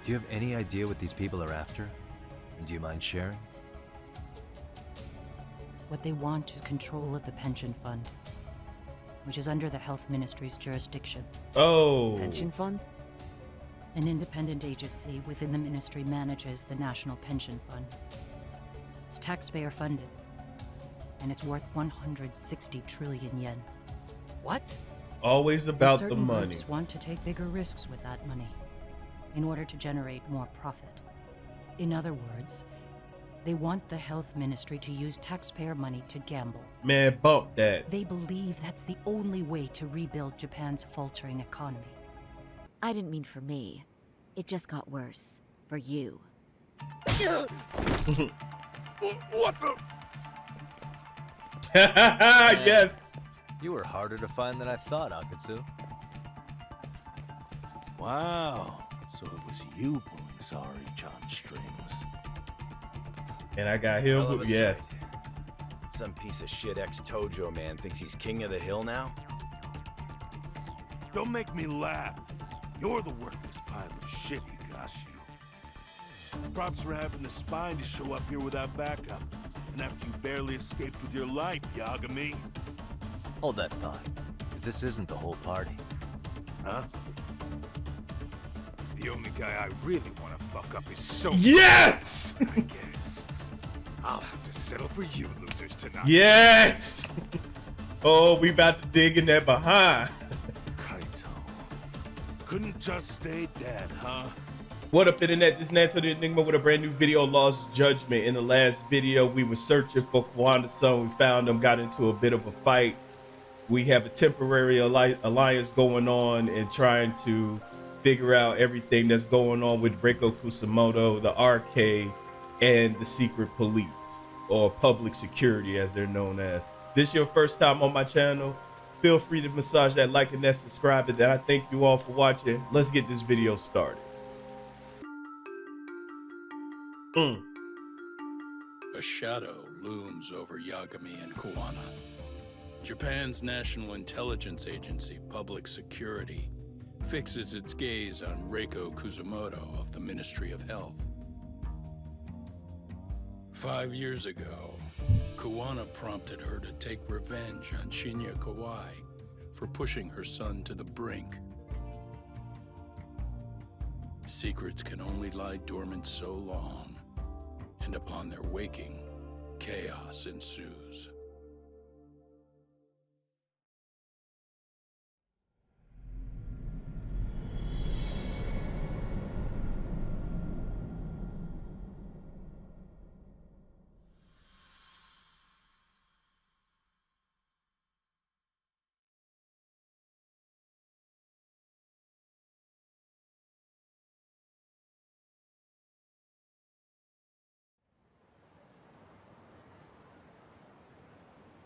Do you have any idea what these people are after? And do you mind sharing? What they want is control of the pension fund, which is under the Health Ministry's jurisdiction. Oh. Pension fund? An independent agency within the ministry manages the National Pension Fund. It's taxpayer funded, and it's worth 160 trillion yen. What? Always about the Certain money. groups want to take bigger risks with that money in order to generate more profit. In other words, they want the health ministry to use taxpayer money to gamble. Man, bump that. They believe that's the only way to rebuild Japan's faltering economy. I didn't mean for me. It just got worse. For you. What the? Yes. You were harder to find than I thought, Akatsu. Wow. So it was you pulling Saori-chan's strings. And I got Hell him. of a Yes. sight. Some piece of shit ex-Tojo man thinks he's king of the hill now? Don't make me laugh. You're the worthless pile of shit, Higashi. Props for having the spine to show up here without backup. And after you barely escaped with your life, Yagami. Hold that thought, 'cause this isn't the whole party. Huh? The only guy I really want to fuck up is so. Yes. I guess I'll have to settle for you losers tonight. Yes. Oh, we about to dig in that behind. Kaito. Couldn't just stay dead, huh? What up, internet? This is Nanto the Enigma with a brand new video, Lost Judgment. In the last video, we were searching for Kawanda-san. We found him, got into a bit of a fight. We have a temporary alliance going on and trying to figure out everything that's going on with Reiko Kusumoto, the RK, and the secret police, or public security as they're known as. This is your first time on my channel, feel free to massage that like and that subscribe, and I thank you all for watching. Let's get this video started. A shadow looms over Yagami and Kawana. Japan's National Intelligence Agency, Public Security, fixes its gaze on Reiko Kusumoto of the Ministry of Health. 5 years ago, Kawana prompted her to take revenge on Shinya Kawai for pushing her son to the brink. Secrets can only lie dormant so long, and upon their waking, chaos ensues.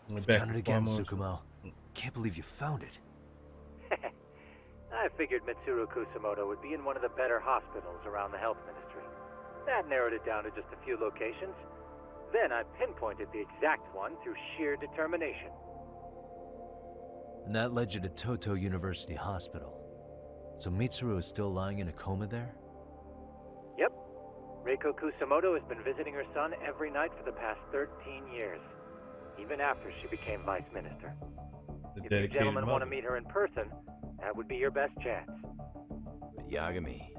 You've done it again, Tsukomo. Can't believe you found it. I figured Mitsuru Kusumoto would be in one of the better hospitals around the health ministry. That narrowed it down to just a few locations. Then I pinpointed the exact one through sheer determination. And that led you to Toto University Hospital. So Mitsuru is still lying in a coma there? Yep. Reiko Kusumoto has been visiting her son every night for the past 13 years. Even after she became vice minister. If you gentlemen want to meet her in person, that would be your best chance. But Yagami,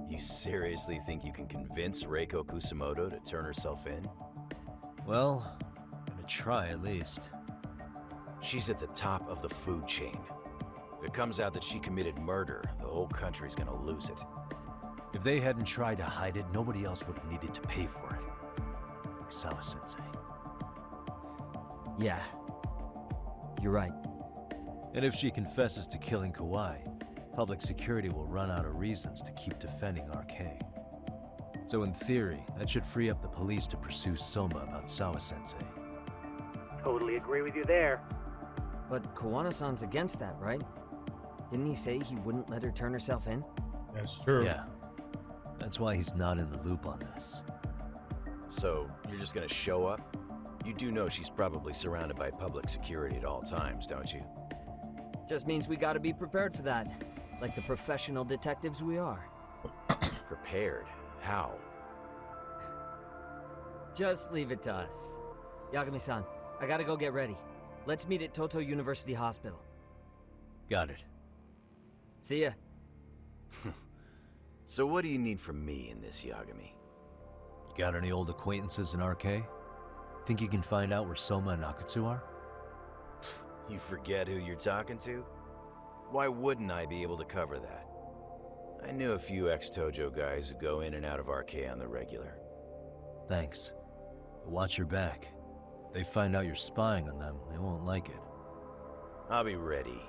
you seriously think you can convince Reiko Kusumoto to turn herself in? Well, I'm gonna try at least. She's at the top of the food chain. If it comes out that she committed murder, the whole country's gonna lose it. If they hadn't tried to hide it, nobody else would have needed to pay for it. Like Sawa-sensei. Yeah. You're right. And if she confesses to killing Kawai, public security will run out of reasons to keep defending RK. So in theory, that should free up the police to pursue Soma about Sawa-sensei. Totally agree with you there. But Kawana-san's against that, right? Didn't he say he wouldn't let her turn herself in? That's true. Yeah. That's why he's not in the loop on this. So, you're just gonna show up? You do know she's probably surrounded by public security at all times, don't you? Just means we gotta be prepared for that. Like the professional detectives we are. Prepared? How? Just leave it to us. Yagami-san, I gotta go get ready. Let's meet at Toto University Hospital. Got it. See ya. So what do you need from me in this, Yagami? You got any old acquaintances in RK? Think you can find out where Soma and Akutsu are? You forget who you're talking to? Why wouldn't I be able to cover that? I knew a few ex-Tojo guys who go in and out of RK on the regular. Thanks. But watch your back. If they find out you're spying on them, they won't like it. I'll be ready,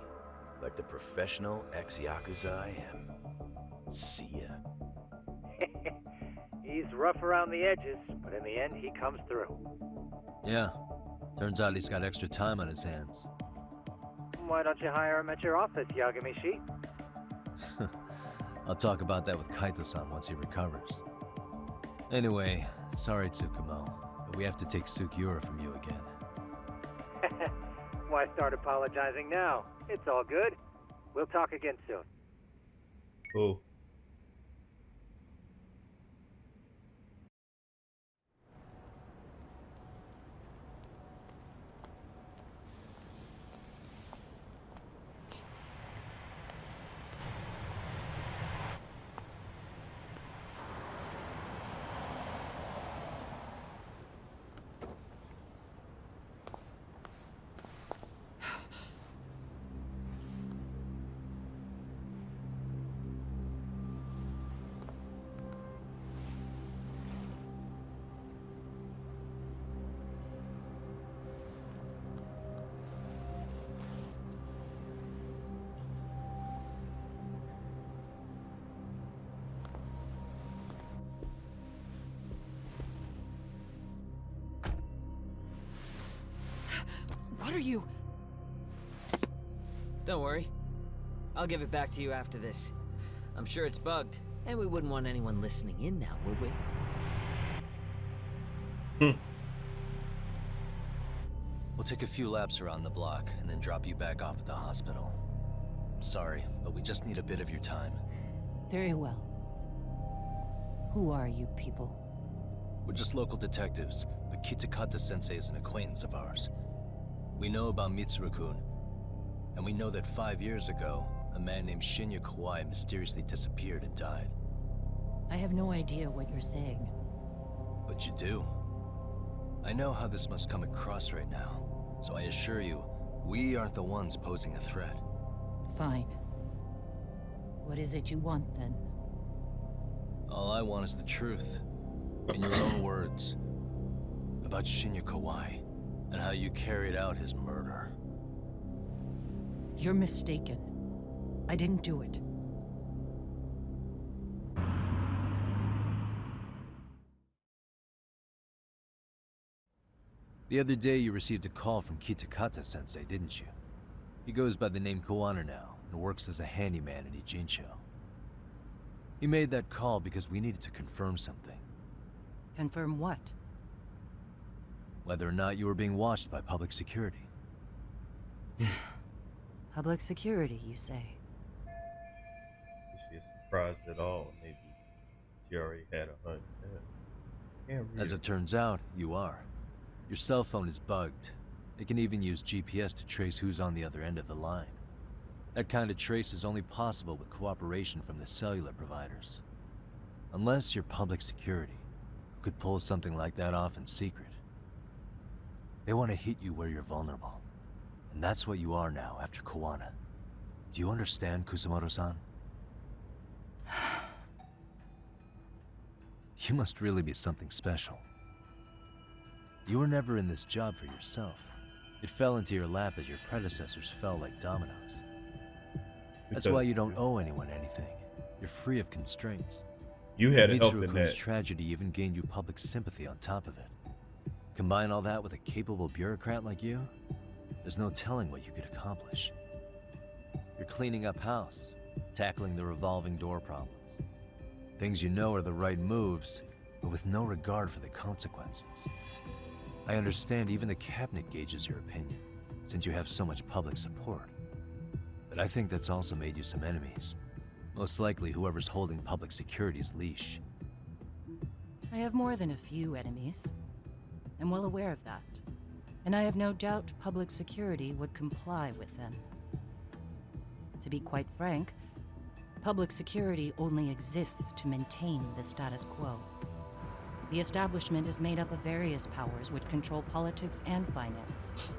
like the professional ex-Yakuza I am. See ya. He's rough around the edges, but in the end he comes through. Yeah. Turns out he's got extra time on his hands. Why don't you hire him at your office, Yagami-shi? I'll talk about that with Kaito-san once he recovers. Anyway, sorry Tsukomo, but we have to take Sugiura from you again. Why start apologizing now? It's all good. We'll talk again soon. Cool. What are you? Don't worry. I'll give it back to you after this. I'm sure it's bugged, and we wouldn't want anyone listening in now, would we? We'll take a few laps around the block and then drop you back off at the hospital. Sorry, but we just need a bit of your time. Very well. Who are you people? We're just local detectives, but Kitakata-sensei is an acquaintance of ours. We know about Mitsuru-kun, and we know that 5 years ago, a man named Shinya Kawai mysteriously disappeared and died. I have no idea what you're saying. But you do. I know how this must come across right now, so I assure you, we aren't the ones posing a threat. Fine. What is it you want, then? All I want is the truth. In your own words. About Shinya Kawai, and how you carried out his murder. You're mistaken. I didn't do it. The other day you received a call from Kitakata-sensei, didn't you? He goes by the name Koano now, and works as a handyman in Ijincho. He made that call because we needed to confirm something. Confirm what? Whether or not you were being watched by public security. Public security, you say? Is she surprised at all? Maybe she already had a hunch. As it turns out, you are. Your cell phone is bugged. It can even use GPS to trace who's on the other end of the line. That kind of trace is only possible with cooperation from the cellular providers. Unless you're public security, who could pull something like that off in secret. They want to hit you where you're vulnerable. And that's what you are now after Koano. Do you understand, Kusumoto-san? You must really be something special. You were never in this job for yourself. It fell into your lap as your predecessors fell like dominoes. That's why you don't owe anyone anything. You're free of constraints. You had a help in Mitsuru-kun's that. tragedy even gained you public sympathy on top of it. Combine all that with a capable bureaucrat like you, there's no telling what you could accomplish. You're cleaning up house, tackling the revolving door problems. Things you know are the right moves, but with no regard for the consequences. I understand even the cabinet gauges your opinion, since you have so much public support. But I think that's also made you some enemies. Most likely whoever's holding public security's leash. I have more than a few enemies. I'm well aware of that. And I have no doubt public security would comply with them. To be quite frank, public security only exists to maintain the status quo. The establishment is made up of various powers which control politics and finance.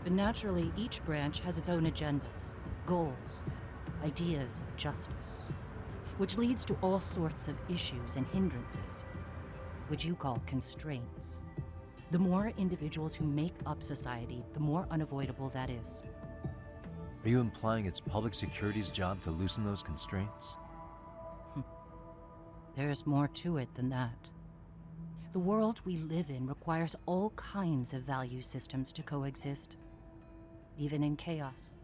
But naturally, each branch has its own agendas, goals, ideas of justice, which leads to all sorts of issues and hindrances, which you call constraints. The more individuals who make up society, the more unavoidable that is. Are you implying it's public security's job to loosen those constraints? There's more to it than that. The world we live in requires all kinds of value systems to coexist, even in chaos.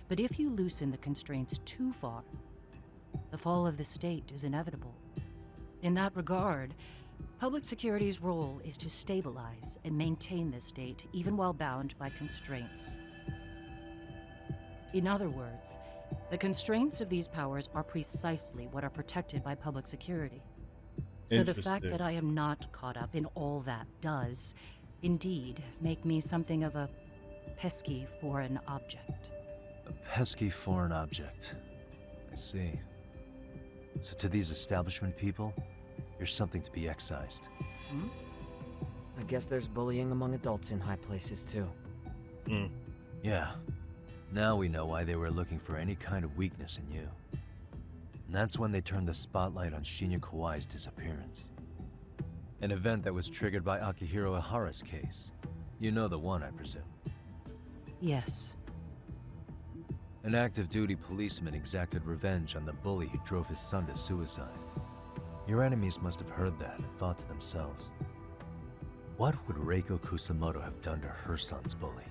But if you loosen the constraints too far, the fall of the state is inevitable. In that regard, public security's role is to stabilize and maintain the state, even while bound by constraints. In other words, the constraints of these powers are precisely what are protected by public security. So the fact that I am not caught up in all that does, indeed, make me something of a pesky foreign object. A pesky foreign object. I see. So to these establishment people, you're something to be excised. I guess there's bullying among adults in high places, too. Yeah. Now we know why they were looking for any kind of weakness in you. And that's when they turned the spotlight on Shinya Kawai's disappearance. An event that was triggered by Akihiro Ihara's case. You know the one, I presume. Yes. An active-duty policeman exacted revenge on the bully who drove his son to suicide. Your enemies must have heard that and thought to themselves, what would Reiko Kusamoto have done to her son's bully?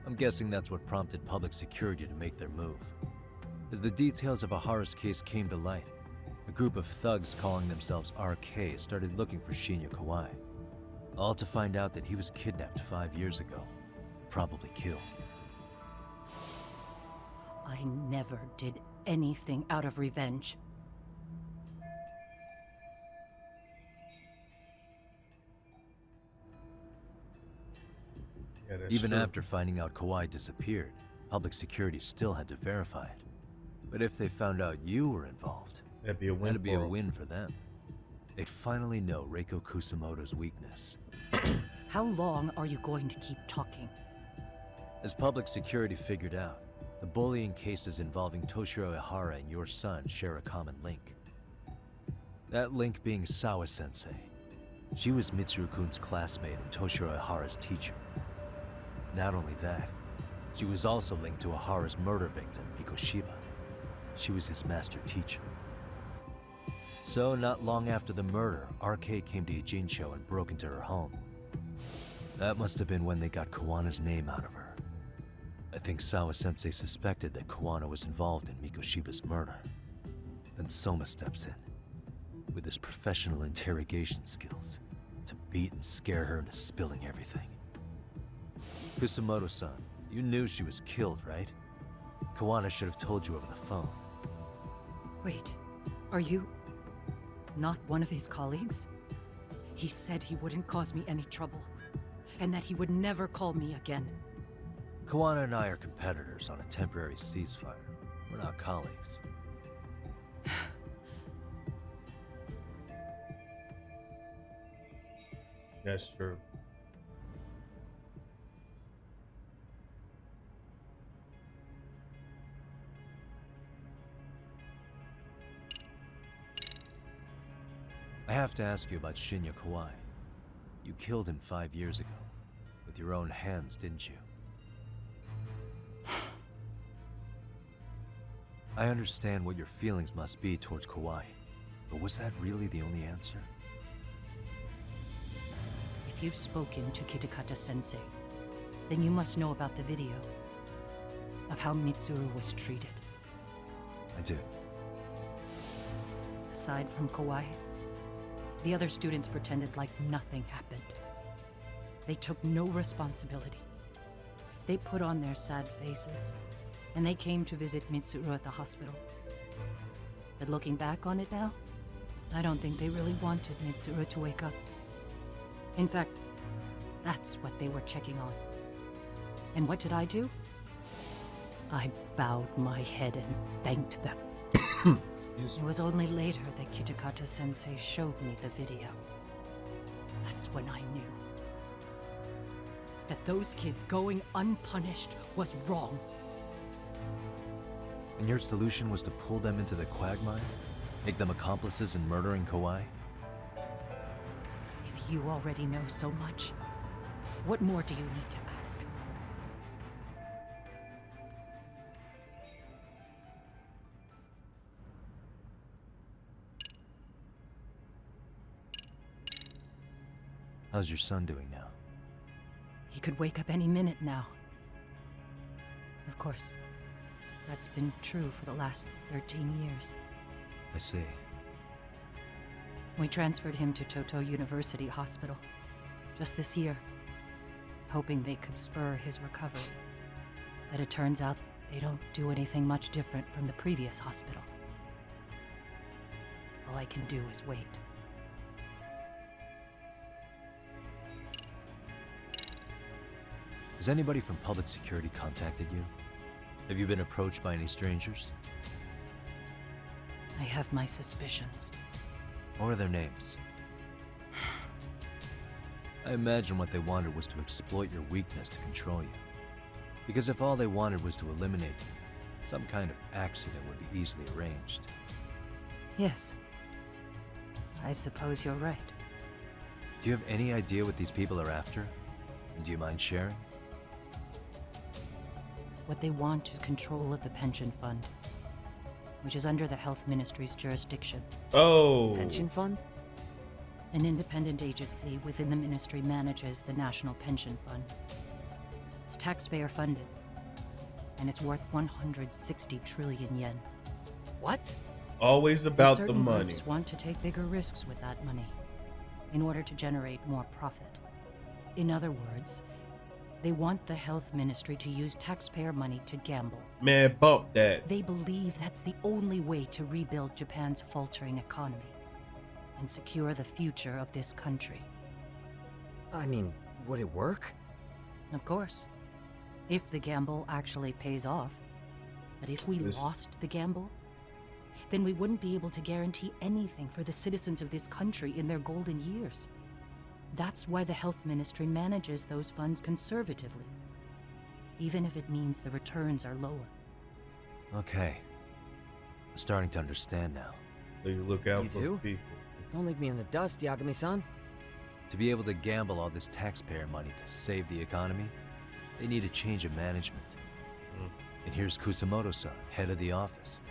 I'm guessing that's what prompted public security to make their move. As the details of Ihara's case came to light, a group of thugs calling themselves RK started looking for Shinya Kawai. All to find out that he was kidnapped 5 years ago, probably killed. I never did anything out of revenge. Yeah, Even after finding out Kawai disappeared, public security still had to verify it. But if they found out you were involved, that'd be a win for them. They'd finally know Reiko Kusamoto's weakness. How long are you going to keep talking? As public security figured out, the bullying cases involving Toshiro Ihara and your son share a common link. That link being Sawa-sensei. She was Mitsuru-kun's classmate and Toshiro Ihara's teacher. Not only that, she was also linked to Ihara's murder victim, Mikoshiba. She was his master teacher. So, not long after the murder, RK came to Ijincho and broke into her home. That must have been when they got Kawana's name out of her. I think Sawa-sensei suspected that Kawana was involved in Mikoshiba's murder. Then Soma steps in, with his professional interrogation skills, to beat and scare her into spilling everything. Kusamoto-san, you knew she was killed, right? Kawana should have told you over the phone. Wait, are you not one of his colleagues? He said he wouldn't cause me any trouble, and that he would never call me again. Kawana and I are competitors on a temporary ceasefire. We're not colleagues. That's true. I have to ask you about Shinya Kawai. You killed him 5 years ago. With your own hands, didn't you? I understand what your feelings must be towards Kawai, but was that really the only answer? If you've spoken to Kitakata-sensei, then you must know about the video of how Mitsuru was treated. I do. Aside from Kawai, the other students pretended like nothing happened. They took no responsibility. They put on their sad faces and they came to visit Mitsuru at the hospital. But looking back on it now, I don't think they really wanted Mitsuru to wake up. In fact, that's what they were checking on. And what did I do? I bowed my head and thanked them. It was only later that Kitakata-sensei showed me the video. That's when I knew that those kids going unpunished was wrong. And your solution was to pull them into the quagmire? Make them accomplices in murdering Kawai? If you already know so much, what more do you need to ask? How's your son doing now? He could wake up any minute now. Of course, that's been true for the last 13 years. I see. We transferred him to Toto University Hospital just this year, hoping they could spur his recovery. But it turns out they don't do anything much different from the previous hospital. All I can do is wait. Has anybody from public security contacted you? Have you been approached by any strangers? I have my suspicions. What are their names? I imagine what they wanted was to exploit your weakness to control you. Because if all they wanted was to eliminate you, some kind of accident would be easily arranged. Yes. I suppose you're right. Do you have any idea what these people are after? And do you mind sharing? What they want is control of the pension fund, which is under the Health Ministry's jurisdiction. Oh. Pension fund? An independent agency within the ministry manages the National Pension Fund. It's taxpayer funded, and it's worth 160 trillion yen. What? Always about the Certain money. groups want to take bigger risks with that money in order to generate more profit. In other words, they want the health ministry to use taxpayer money to gamble. Man, bump that. They believe that's the only way to rebuild Japan's faltering economy and secure the future of this country. I mean, would it work? Of course, if the gamble actually pays off. But if we lost the gamble, then we wouldn't be able to guarantee anything for the citizens of this country in their golden years. That's why the health ministry manages those funds conservatively, even if it means the returns are lower. Okay. I'm starting to understand now. So you look out You for do? people. Don't leave me in the dust, Yagami-san. To be able to gamble all this taxpayer money to save the economy, they need a change of management. And here's Kusamoto-san, head of the office.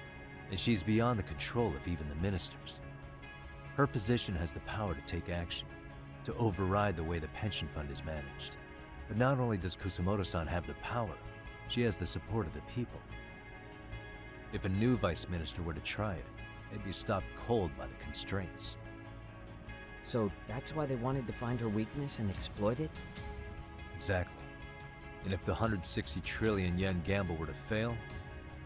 And she's beyond the control of even the ministers. Her position has the power to take action, to override the way the pension fund is managed. But not only does Kusamoto-san have the power, she has the support of the people. If a new vice minister were to try it, they'd be stopped cold by the constraints. So that's why they wanted to find her weakness and exploit it? Exactly. And if the 160 trillion yen gamble were to fail,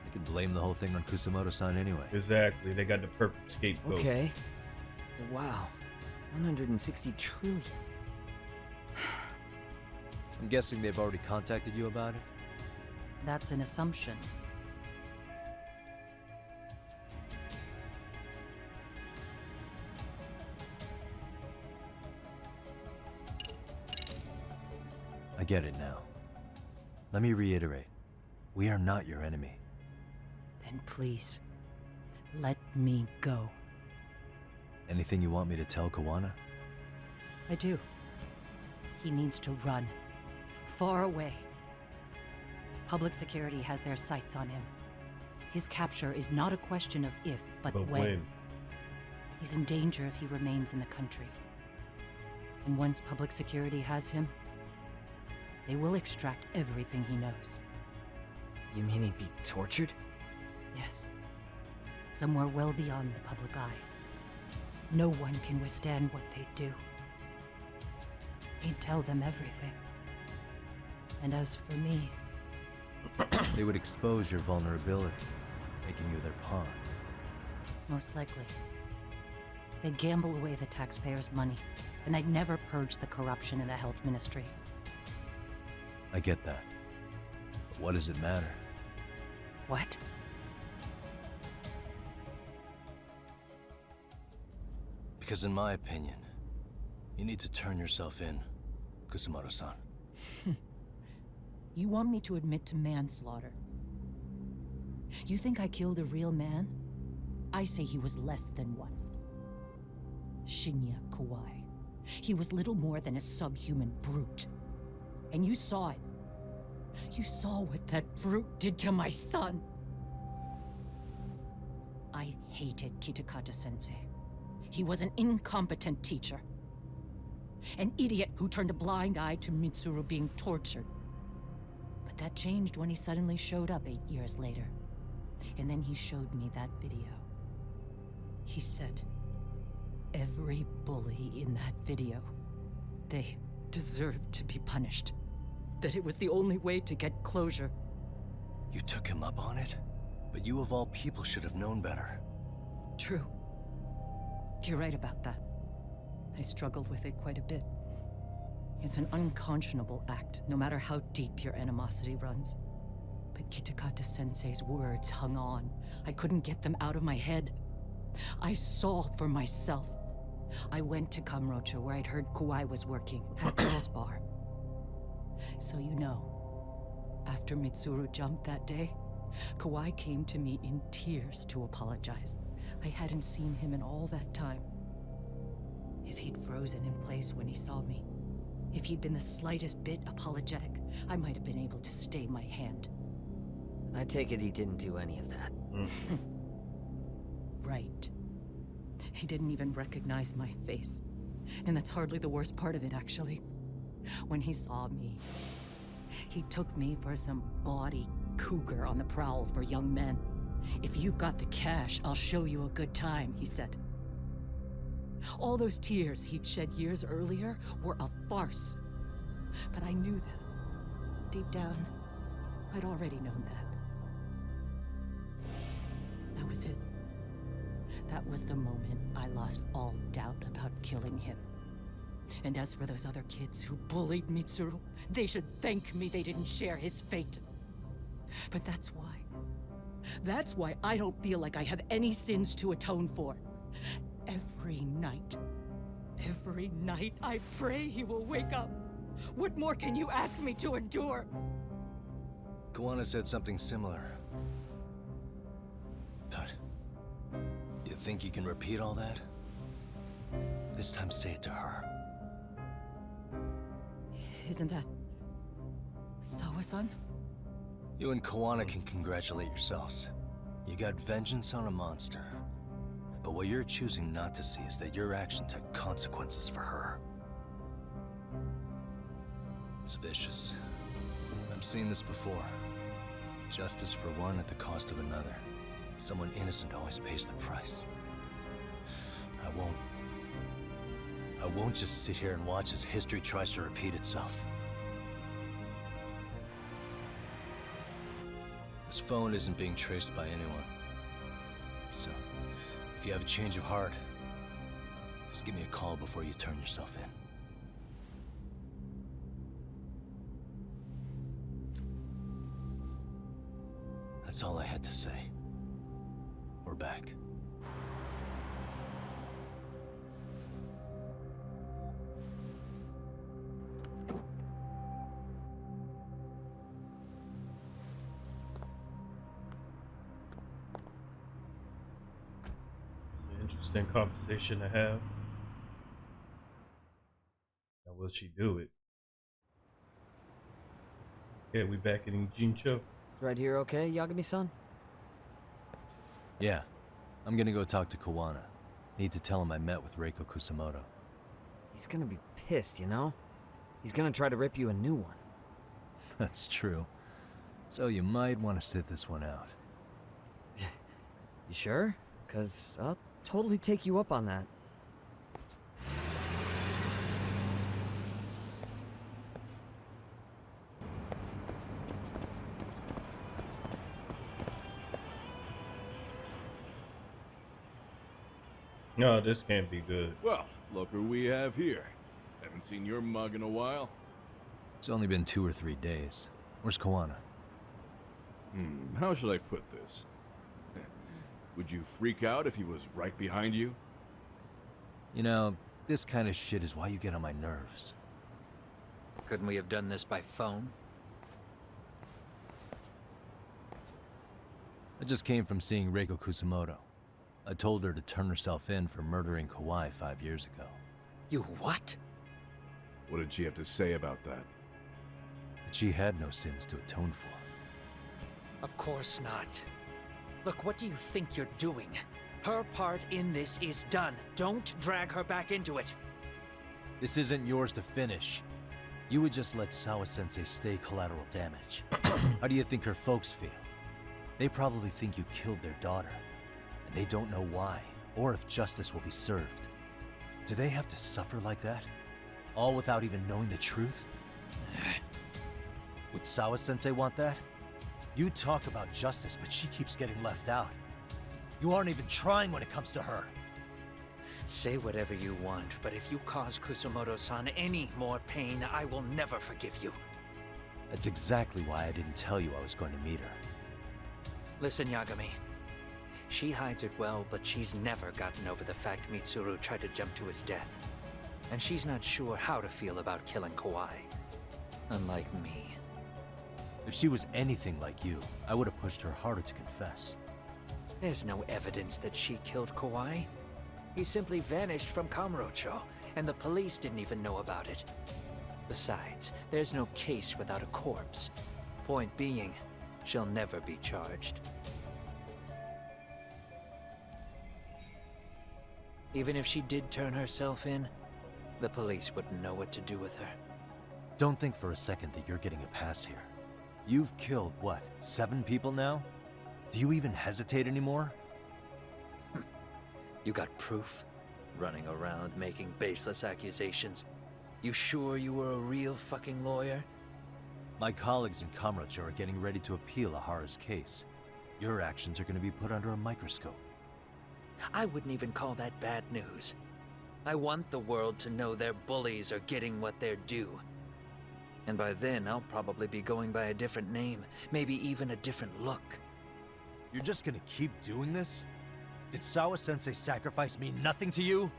they could blame the whole thing on Kusamoto-san anyway. Exactly. They got the perfect scapegoat. Okay. Wow. 160 trillion. I'm guessing they've already contacted you about it? That's an assumption. I get it now. Let me reiterate. We are not your enemy. Then please, let me go. Anything you want me to tell Kawana? I do. He needs to run. Far away. Public security has their sights on him. His capture is not a question of if, but when. He's in danger if he remains in the country. And once public security has him, they will extract everything he knows. You mean he'd be tortured? Yes. Somewhere well beyond the public eye. No one can withstand what they do. He'd tell them everything. And as for me, They would expose your vulnerability, making you their pawn. Most likely. They'd gamble away the taxpayers' money, and they'd never purge the corruption in the health ministry. I get that. But what does it matter? What? Because in my opinion, you need to turn yourself in, Kusumoto-san. You want me to admit to manslaughter? You think I killed a real man? I say he was less than one. Shinya Kawai. He was little more than a subhuman brute. And you saw it. You saw what that brute did to my son. I hated Kitakata-sensei. He was an incompetent teacher. An idiot who turned a blind eye to Mitsuru being tortured. But that changed when he suddenly showed up 8 years later. And then he showed me that video. He said, every bully in that video, they deserved to be punished. That it was the only way to get closure. You took him up on it? But you of all people should have known better. True. You're right about that. I struggled with it quite a bit. It's an unconscionable act, no matter how deep your animosity runs. But Kitakata-sensei's words hung on. I couldn't get them out of my head. I saw for myself. I went to Kamurocho, where I'd heard Kawai was working, at a girls' bar. So you know, after Mitsuru jumped that day, Kawai came to me in tears to apologize. I hadn't seen him in all that time. If he'd frozen in place when he saw me, if he'd been the slightest bit apologetic, I might have been able to stay my hand. I take it he didn't do any of that. Right. He didn't even recognize my face. And that's hardly the worst part of it, actually. When he saw me, he took me for some bawdy cougar on the prowl for young men. If you've got the cash, I'll show you a good time, he said. All those tears he'd shed years earlier were a farce. But I knew that. Deep down, I'd already known that. That was it. That was the moment I lost all doubt about killing him. And as for those other kids who bullied Mitsuru, they should thank me they didn't share his fate. But that's why. That's why I don't feel like I have any sins to atone for. Every night I pray he will wake up. What more can you ask me to endure? Kawana said something similar. But you think you can repeat all that? This time say it to her. Isn't that Sawa-san? You and Kawana can congratulate yourselves. You got vengeance on a monster. But what you're choosing not to see is that your actions had consequences for her. It's vicious. I've seen this before. Justice for one at the cost of another. Someone innocent always pays the price. I won't just sit here and watch as history tries to repeat itself. This phone isn't being traced by anyone. So, if you have a change of heart, just give me a call before you turn yourself in. That's all I had to say. We're back. It's an interesting conversation to have. Now, will she do it? Yeah, we back in Jincho. Right here okay, Yagami-san? Yeah. I'm gonna go talk to Kawana. Need to tell him I met with Reiko Kusumoto. He's gonna be pissed, you know? He's gonna try to rip you a new one. That's true. So you might want to sit this one out. You sure? 'Cause I'll totally take you up on that. No, this can't be good. Well, look who we have here. Haven't seen your mug in a while. It's only been 2 or 3 days. Where's Koana? How should I put this? Would you freak out if he was right behind you? You know, this kind of shit is why you get on my nerves. Couldn't we have done this by phone? I just came from seeing Reiko Kusamoto. I told her to turn herself in for murdering Kawai 5 years ago. You what? What did she have to say about that? That she had no sins to atone for. Of course not. Look, what do you think you're doing? Her part in this is done. Don't drag her back into it. This isn't yours to finish. You would just let Sawa-sensei stay collateral damage. How do you think her folks feel? They probably think you killed their daughter, and they don't know why, or if justice will be served. Do they have to suffer like that? All without even knowing the truth? Would Sawa-sensei want that? You talk about justice, but she keeps getting left out. You aren't even trying when it comes to her. Say whatever you want, but if you cause Kusamoto-san any more pain, I will never forgive you. That's exactly why I didn't tell you I was going to meet her. Listen, Yagami. She hides it well, but she's never gotten over the fact Mitsuru tried to jump to his death. And she's not sure how to feel about killing Kawai. Unlike me. If she was anything like you, I would have pushed her harder to confess. There's no evidence that she killed Kawai. He simply vanished from Kamurocho, and the police didn't even know about it. Besides, there's no case without a corpse. Point being, she'll never be charged. Even if she did turn herself in, the police wouldn't know what to do with her. Don't think for a second that you're getting a pass here. You've killed, what, 7 people now? Do you even hesitate anymore? You got proof? Running around making baseless accusations. You sure you were a real fucking lawyer? My colleagues in Kamurocho are getting ready to appeal Ahara's case. Your actions are going to be put under a microscope. I wouldn't even call that bad news. I want the world to know their bullies are getting what they're due. And by then, I'll probably be going by a different name, maybe even a different look. You're just gonna keep doing this? Did Sawa-sensei sacrifice mean nothing to you?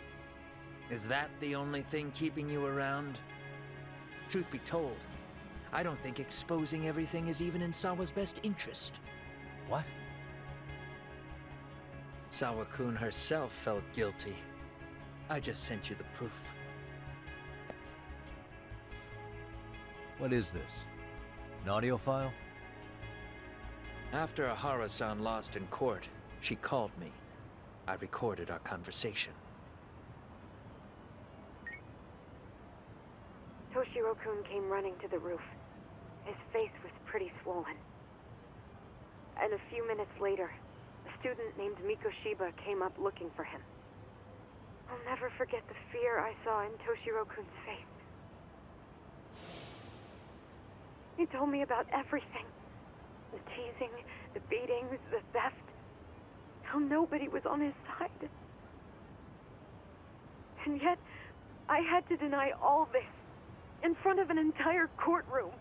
Is that the only thing keeping you around? Truth be told, I don't think exposing everything is even in Sawa's best interest. What? Sawa-kun herself felt guilty. I just sent you the proof. What is this? An audio file? After Ahara-san lost in court, she called me. I recorded our conversation. Toshiro-kun came running to the roof. His face was pretty swollen. And a few minutes later, a student named Mikoshiba came up looking for him. I'll never forget the fear I saw in Toshiro-kun's face. He told me about everything. The teasing, the beatings, the theft. How nobody was on his side. And yet, I had to deny all this in front of an entire courtroom.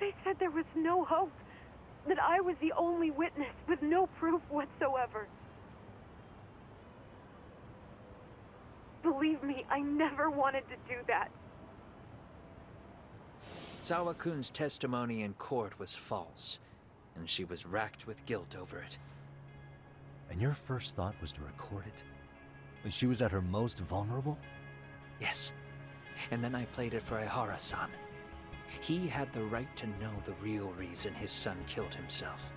They said there was no hope, that I was the only witness with no proof whatsoever. Believe me, I never wanted to do that. Sawa-kun's testimony in court was false, and she was racked with guilt over it. And your first thought was to record it? When she was at her most vulnerable? Yes. And then I played it for Ahara-san. He had the right to know the real reason his son killed himself.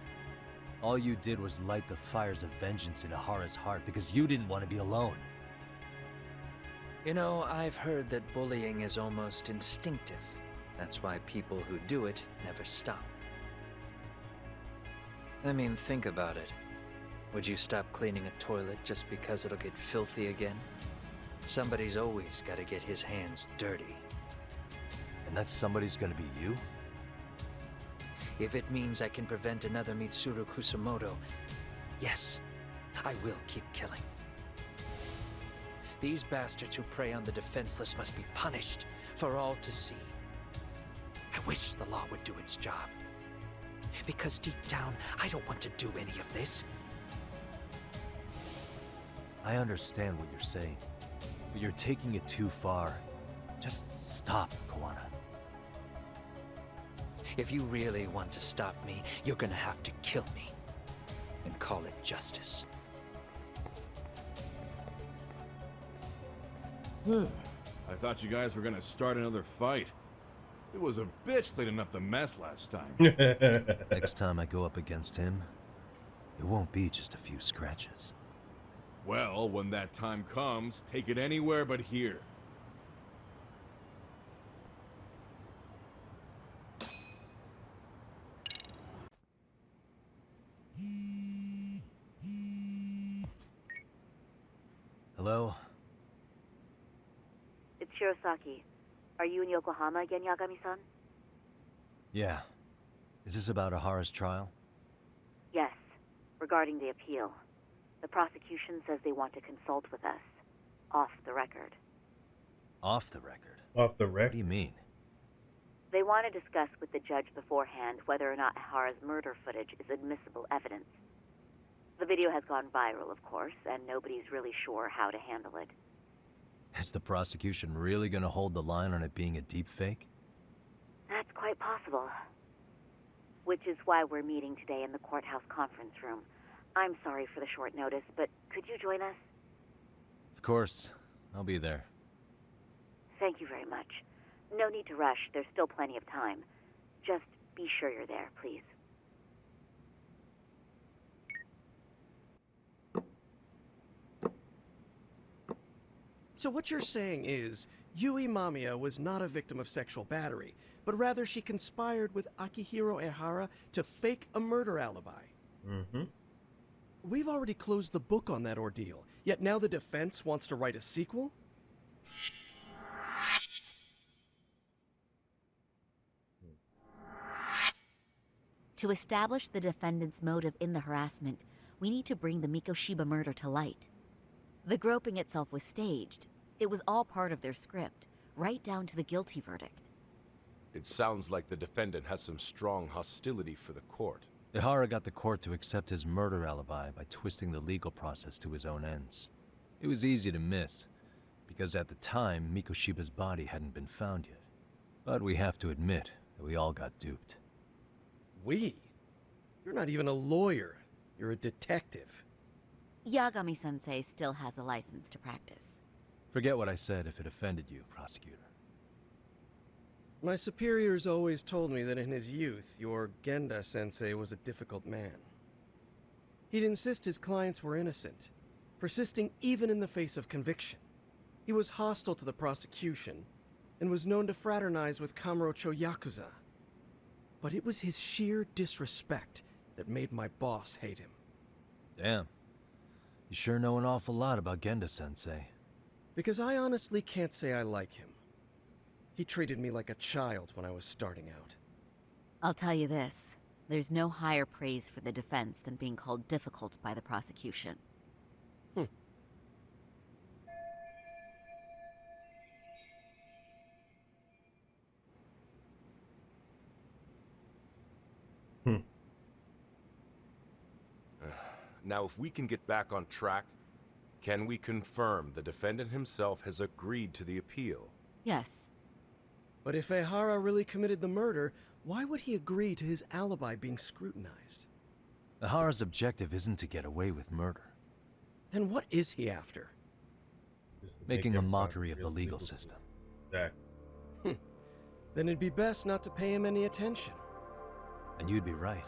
All you did was light the fires of vengeance in Ahara's heart because you didn't want to be alone. You know, I've heard that bullying is almost instinctive. That's why people who do it never stop. I mean, think about it. Would you stop cleaning a toilet just because it'll get filthy again? Somebody's always got to get his hands dirty. And that somebody's gonna be you? If it means I can prevent another Mitsuru Kusamoto, yes, I will keep killing. These bastards who prey on the defenseless must be punished for all to see. I wish the law would do its job. Because deep down, I don't want to do any of this. I understand what you're saying, but you're taking it too far. Just stop, Kawana. If you really want to stop me, you're gonna have to kill me. And call it justice. I thought you guys were gonna start another fight. It was a bitch cleaning up the mess last time. Next time I go up against him, it won't be just a few scratches. Well, when that time comes, take it anywhere but here. Hello? It's Shirosaki. Are you in Yokohama again, Yagami-san? Yeah. Is this about Ahara's trial? Yes. Regarding the appeal. The prosecution says they want to consult with us. Off the record. Off the record? Off the record? What do you mean? They want to discuss with the judge beforehand whether or not Ahara's murder footage is admissible evidence. The video has gone viral, of course, and nobody's really sure how to handle it. Is the prosecution really gonna hold the line on it being a deepfake? That's quite possible. Which is why we're meeting today in the courthouse conference room. I'm sorry for the short notice, but could you join us? Of course. I'll be there. Thank you very much. No need to rush. There's still plenty of time. Just be sure you're there, please. So what you're saying is, Yui Mamiya was not a victim of sexual battery, but rather she conspired with Akihiro Ehara to fake a murder alibi. Mm-hmm. We've already closed the book on that ordeal, yet now the defense wants to write a sequel? To establish the defendant's motive in the harassment, we need to bring the Mikoshiba murder to light. The groping itself was staged. It was all part of their script, right down to the guilty verdict. It sounds like the defendant has some strong hostility for the court. Ehara got the court to accept his murder alibi by twisting the legal process to his own ends. It was easy to miss, because at the time, Mikoshiba's body hadn't been found yet. But we have to admit that we all got duped. We? You're not even a lawyer. You're a detective. Yagami-sensei still has a license to practice. Forget what I said if it offended you, prosecutor. My superiors always told me that in his youth, your Genda-sensei was a difficult man. He'd insist his clients were innocent, persisting even in the face of conviction. He was hostile to the prosecution, and was known to fraternize with Kamurocho Yakuza. But it was his sheer disrespect that made my boss hate him. Damn. You sure know an awful lot about Genda-sensei. Because I honestly can't say I like him. He treated me like a child when I was starting out. I'll tell you this. There's no higher praise for the defense than being called difficult by the prosecution. Now, if we can get back on track, can we confirm the defendant himself has agreed to the appeal? Yes. But if Ehara really committed the murder, why would he agree to his alibi being scrutinized? Ehara's objective isn't to get away with murder. Then what is he after? Making a mockery of the legal system. Exactly. Then it'd be best not to pay him any attention. And you'd be right.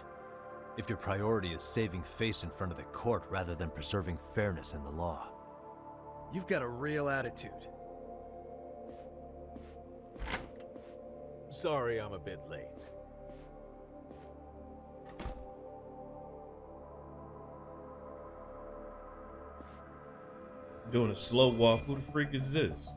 If your priority is saving face in front of the court rather than preserving fairness in the law. You've got a real attitude. Sorry I'm a bit late. Doing a slow walk. Who the freak is this?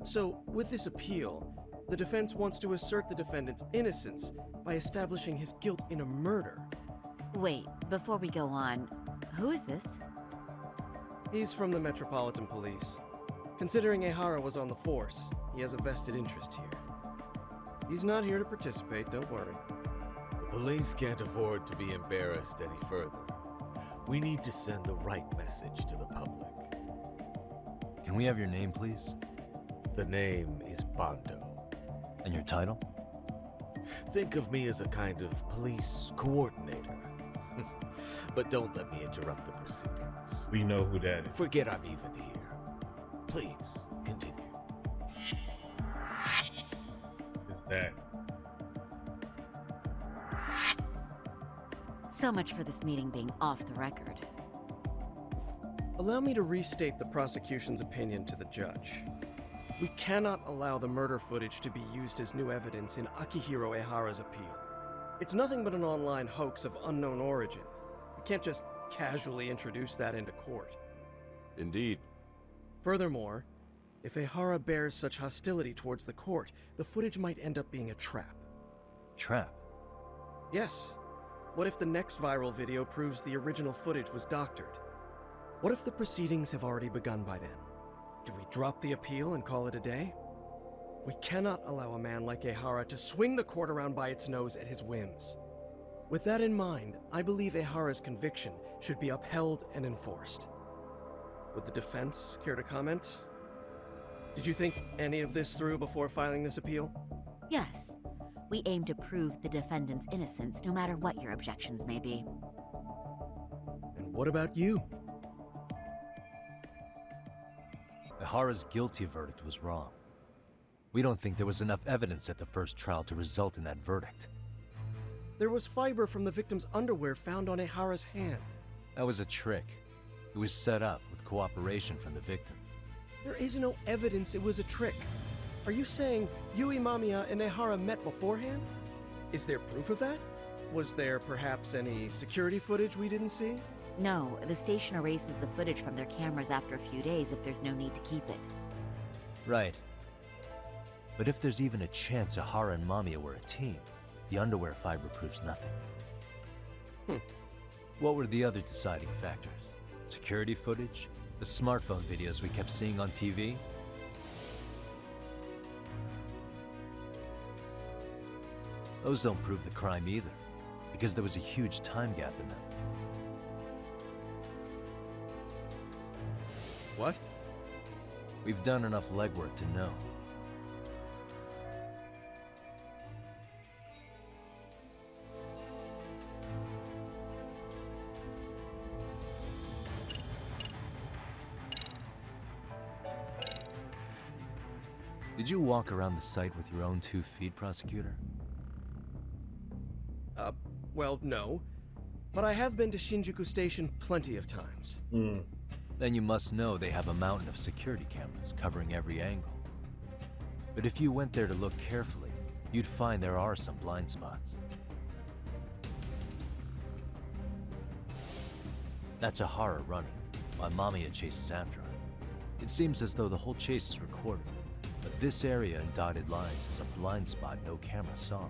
So, with this appeal, the defense wants to assert the defendant's innocence by establishing his guilt in a murder. Wait, before we go on, who is this? He's from the Metropolitan Police. Considering Ehara was on the force, he has a vested interest here. He's not here to participate, don't worry. The police can't afford to be embarrassed any further. We need to send the right message to the public. Can we have your name, please? The name is Bando. And your title? Think of me as a kind of police coordinator. But don't let me interrupt the proceedings. We know who that is. Forget I'm even here. Please, continue. Is that? So much for this meeting being off the record. Allow me to restate the prosecution's opinion to the judge. We cannot allow the murder footage to be used as new evidence in Akihiro Ehara's appeal. It's nothing but an online hoax of unknown origin. We can't just casually introduce that into court. Indeed. Furthermore, if Ehara bears such hostility towards the court, the footage might end up being a trap. Trap? Yes. What if the next viral video proves the original footage was doctored? What if the proceedings have already begun by then? Do we drop the appeal and call it a day? We cannot allow a man like Ehara to swing the court around by its nose at his whims. With that in mind, I believe Ehara's conviction should be upheld and enforced. Would the defense care to comment? Did you think any of this through before filing this appeal? Yes. We aim to prove the defendant's innocence, no matter what your objections may be. And what about you? Ehara's guilty verdict was wrong. We don't think there was enough evidence at the first trial to result in that verdict. There was fiber from the victim's underwear found on Ehara's hand. That was a trick. It was set up with cooperation from the victim. There is no evidence it was a trick. Are you saying Yui Mamiya and Ehara met beforehand? Is there proof of that? Was there perhaps any security footage we didn't see? No, the station erases the footage from their cameras after a few days if there's no need to keep it. Right. But if there's even a chance Ehara and Mamiya were a team, the underwear fiber proves nothing. What were the other deciding factors? Security footage? The smartphone videos we kept seeing on TV? Those don't prove the crime either, because there was a huge time gap in them. What? We've done enough legwork to know. Did you walk around the site with your own 2 feet, prosecutor? Well, no. But I have been to Shinjuku Station plenty of times. Then you must know they have a mountain of security cameras covering every angle. But if you went there to look carefully, you'd find there are some blind spots. That's Ehara running, while Mamiya chases after her. It seems as though the whole chase is recorded, but this area in dotted lines is a blind spot no camera saw.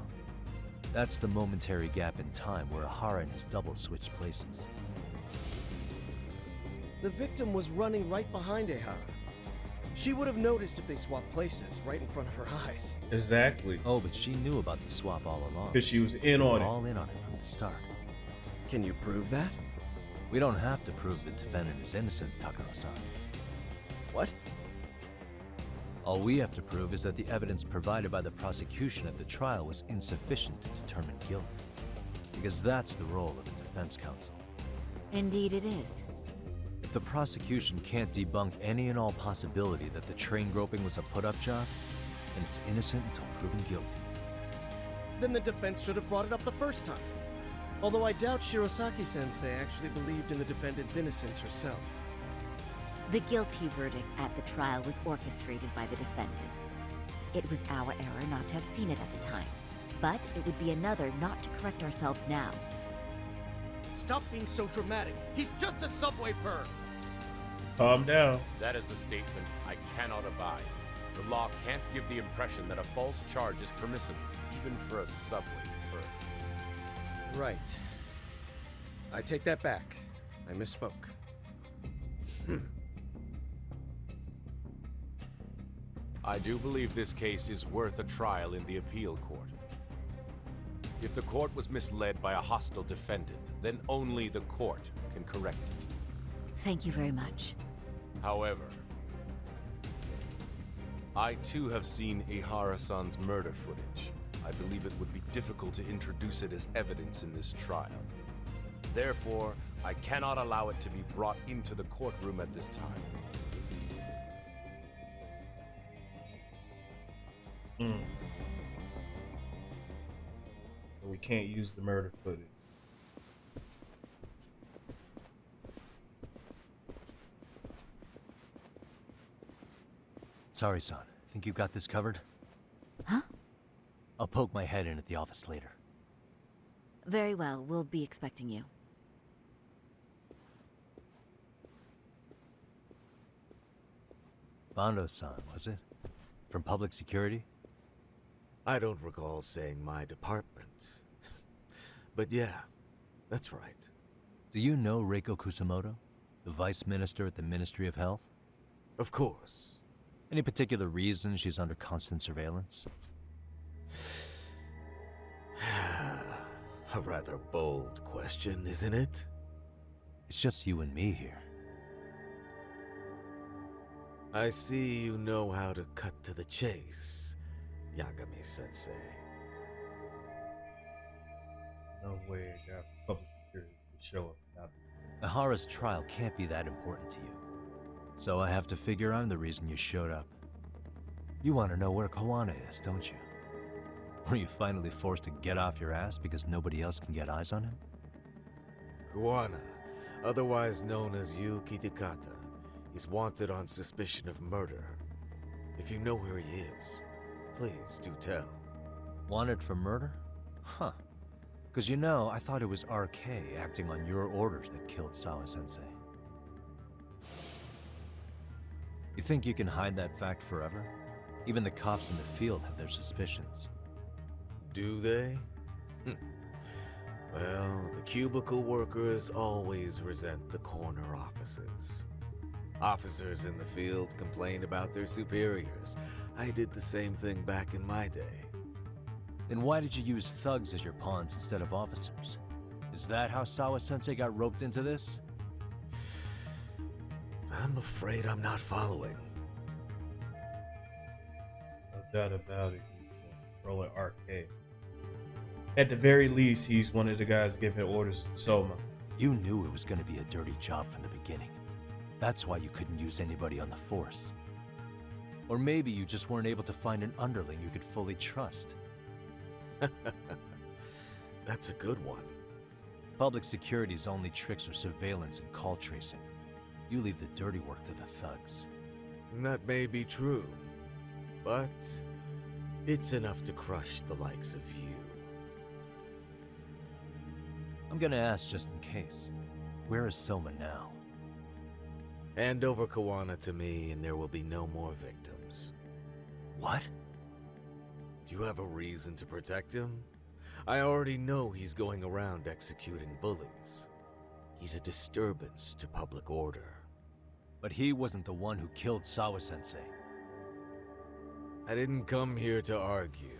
That's the momentary gap in time where Ehara and his double switched places. The victim was running right behind Ehara. She would have noticed if they swapped places right in front of her eyes. Exactly. Oh, but she knew about the swap all along. Because she was in on it. All in on it from the start. Can you prove that? We don't have to prove the defendant is innocent, Takano-san. What? All we have to prove is that the evidence provided by the prosecution at the trial was insufficient to determine guilt. Because that's the role of the defense counsel. Indeed it is. If the prosecution can't debunk any and all possibility that the train groping was a put-up job, then it's innocent until proven guilty. Then the defense should have brought it up the first time. Although I doubt Shirosaki-sensei actually believed in the defendant's innocence herself. The guilty verdict at the trial was orchestrated by the defendant. It was our error not to have seen it at the time, but it would be another not to correct ourselves now. Stop being so dramatic. He's just a subway perv. Calm down. That is a statement I cannot abide. The law can't give the impression that a false charge is permissible, even for a subway perv. Right. I take that back. I misspoke. I do believe this case is worth a trial in the appeal court. If the court was misled by a hostile defendant, then only the court can correct it. Thank you very much. However, I too have seen Ihara-san's murder footage. I believe it would be difficult to introduce it as evidence in this trial. Therefore, I cannot allow it to be brought into the courtroom at this time. So we can't use the murder footage. Sorry, son. Think you got this covered? Huh? I'll poke my head in at the office later. Very well, we'll be expecting you. Bando-san, was it? From public security? I don't recall saying my department. But yeah, that's right. Do you know Reiko Kusamoto? The vice minister at the Ministry of Health? Of course. Any particular reason she's under constant surveillance? A rather bold question, isn't it? It's just you and me here. I see you know how to cut to the chase, Yagami-sensei. No way I got public security to show up now. Ihara's trial can't be that important to you. So I have to figure I'm the reason you showed up. You want to know where Kawana is, don't you? Were you finally forced to get off your ass because nobody else can get eyes on him? Kawana, otherwise known as Yu Kitakata, is wanted on suspicion of murder. If you know where he is, please do tell. Wanted for murder? Huh. Because you know, I thought it was RK acting on your orders that killed Sawa-sensei. You think you can hide that fact forever? Even the cops in the field have their suspicions. Do they? Well, the cubicle workers always resent the corner offices. Officers in the field complain about their superiors. I did the same thing back in my day. Then why did you use thugs as your pawns instead of officers? Is that how Sawa-sensei got roped into this? I'm afraid I'm not following. No doubt about it. He's rolling arcade. At the very least, he's one of the guys giving orders to Soma. You knew it was going to be a dirty job from the beginning. That's why you couldn't use anybody on the force. Or maybe you just weren't able to find an underling you could fully trust. That's a good one. Public security's only tricks are surveillance and call tracing. You leave the dirty work to the thugs. That may be true, but it's enough to crush the likes of you. I'm gonna ask just in case. Where is Soma now? Hand over Kawana to me and there will be no more victims. What? Do you have a reason to protect him? I already know he's going around executing bullies. He's a disturbance to public order. But he wasn't the one who killed Sawa-sensei. I didn't come here to argue.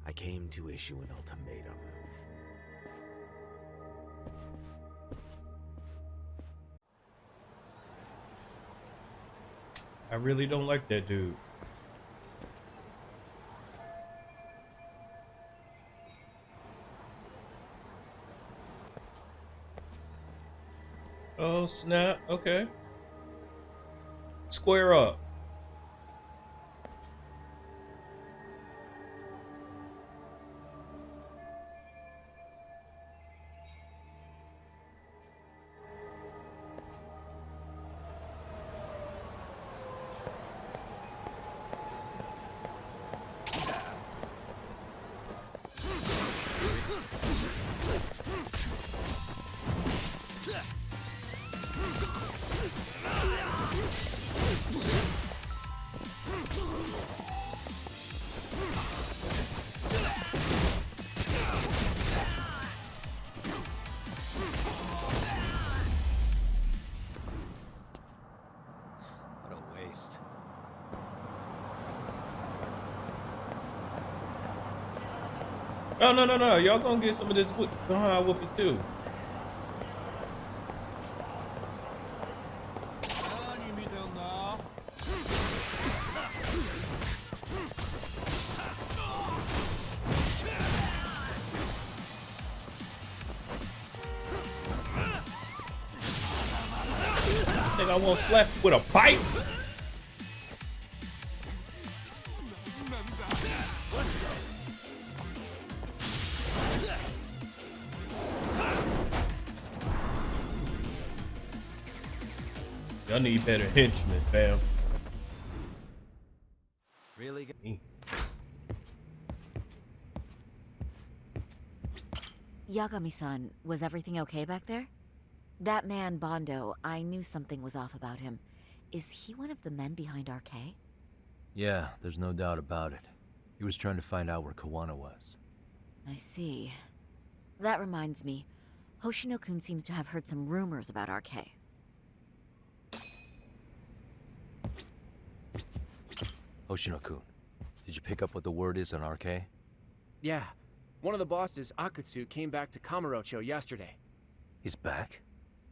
I came to issue an ultimatum. I really don't like that dude. Oh snap, okay. Square up. Oh, no, no, no. Y'all gonna get some of this whoop. I'll whoop it too. Think I won't slap with a pipe? Y'all need better henchmen, fam. Really? Yagami-san, was everything okay back there? That man, Bondo, I knew something was off about him. Is he one of the men behind RK? Yeah, there's no doubt about it. He was trying to find out where Kawana was. I see. That reminds me, Hoshino-kun seems to have heard some rumors about RK. Hoshino-kun, did you pick up what the word is on RK? Yeah. One of the bosses, Akutsu, came back to Kamurocho yesterday. He's back?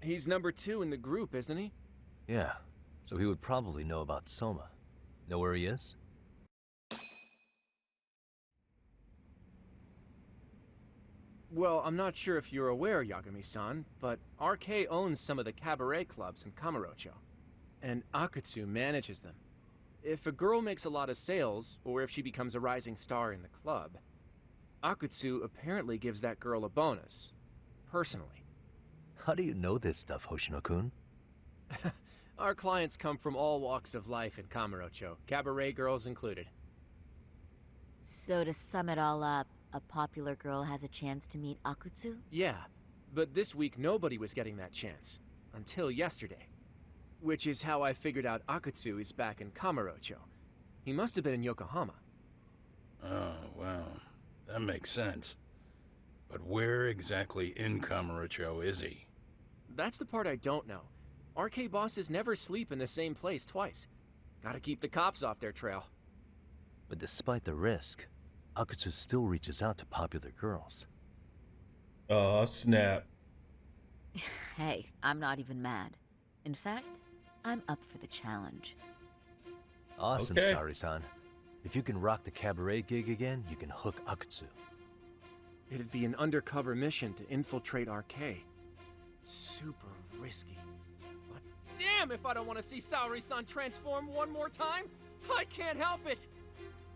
He's number 2 in the group, isn't he? Yeah, so he would probably know about Soma. Know where he is? Well, I'm not sure if you're aware, Yagami-san, but RK owns some of the cabaret clubs in Kamurocho, and Akutsu manages them. If a girl makes a lot of sales, or if she becomes a rising star in the club, Akutsu apparently gives that girl a bonus, personally. How do you know this stuff, Hoshino-kun? Our clients come from all walks of life in Kamurocho, cabaret girls included. So to sum it all up, a popular girl has a chance to meet Akutsu? Yeah, but this week nobody was getting that chance. Until yesterday. Which is how I figured out Akutsu is back in Kamurocho. He must have been in Yokohama. Oh, well, that makes sense. But where exactly in Kamurocho is he? That's the part I don't know. RK bosses never sleep in the same place twice. Gotta keep the cops off their trail. But despite the risk, Akutsu still reaches out to popular girls. Oh, snap. Hey, I'm not even mad. In fact, I'm up for the challenge. Awesome, Okay. Saori-san. If you can rock the cabaret gig again, you can hook Akutsu. It'd be an undercover mission to infiltrate RK. Super risky. But damn if I don't want to see Saori-san transform one more time! I can't help it!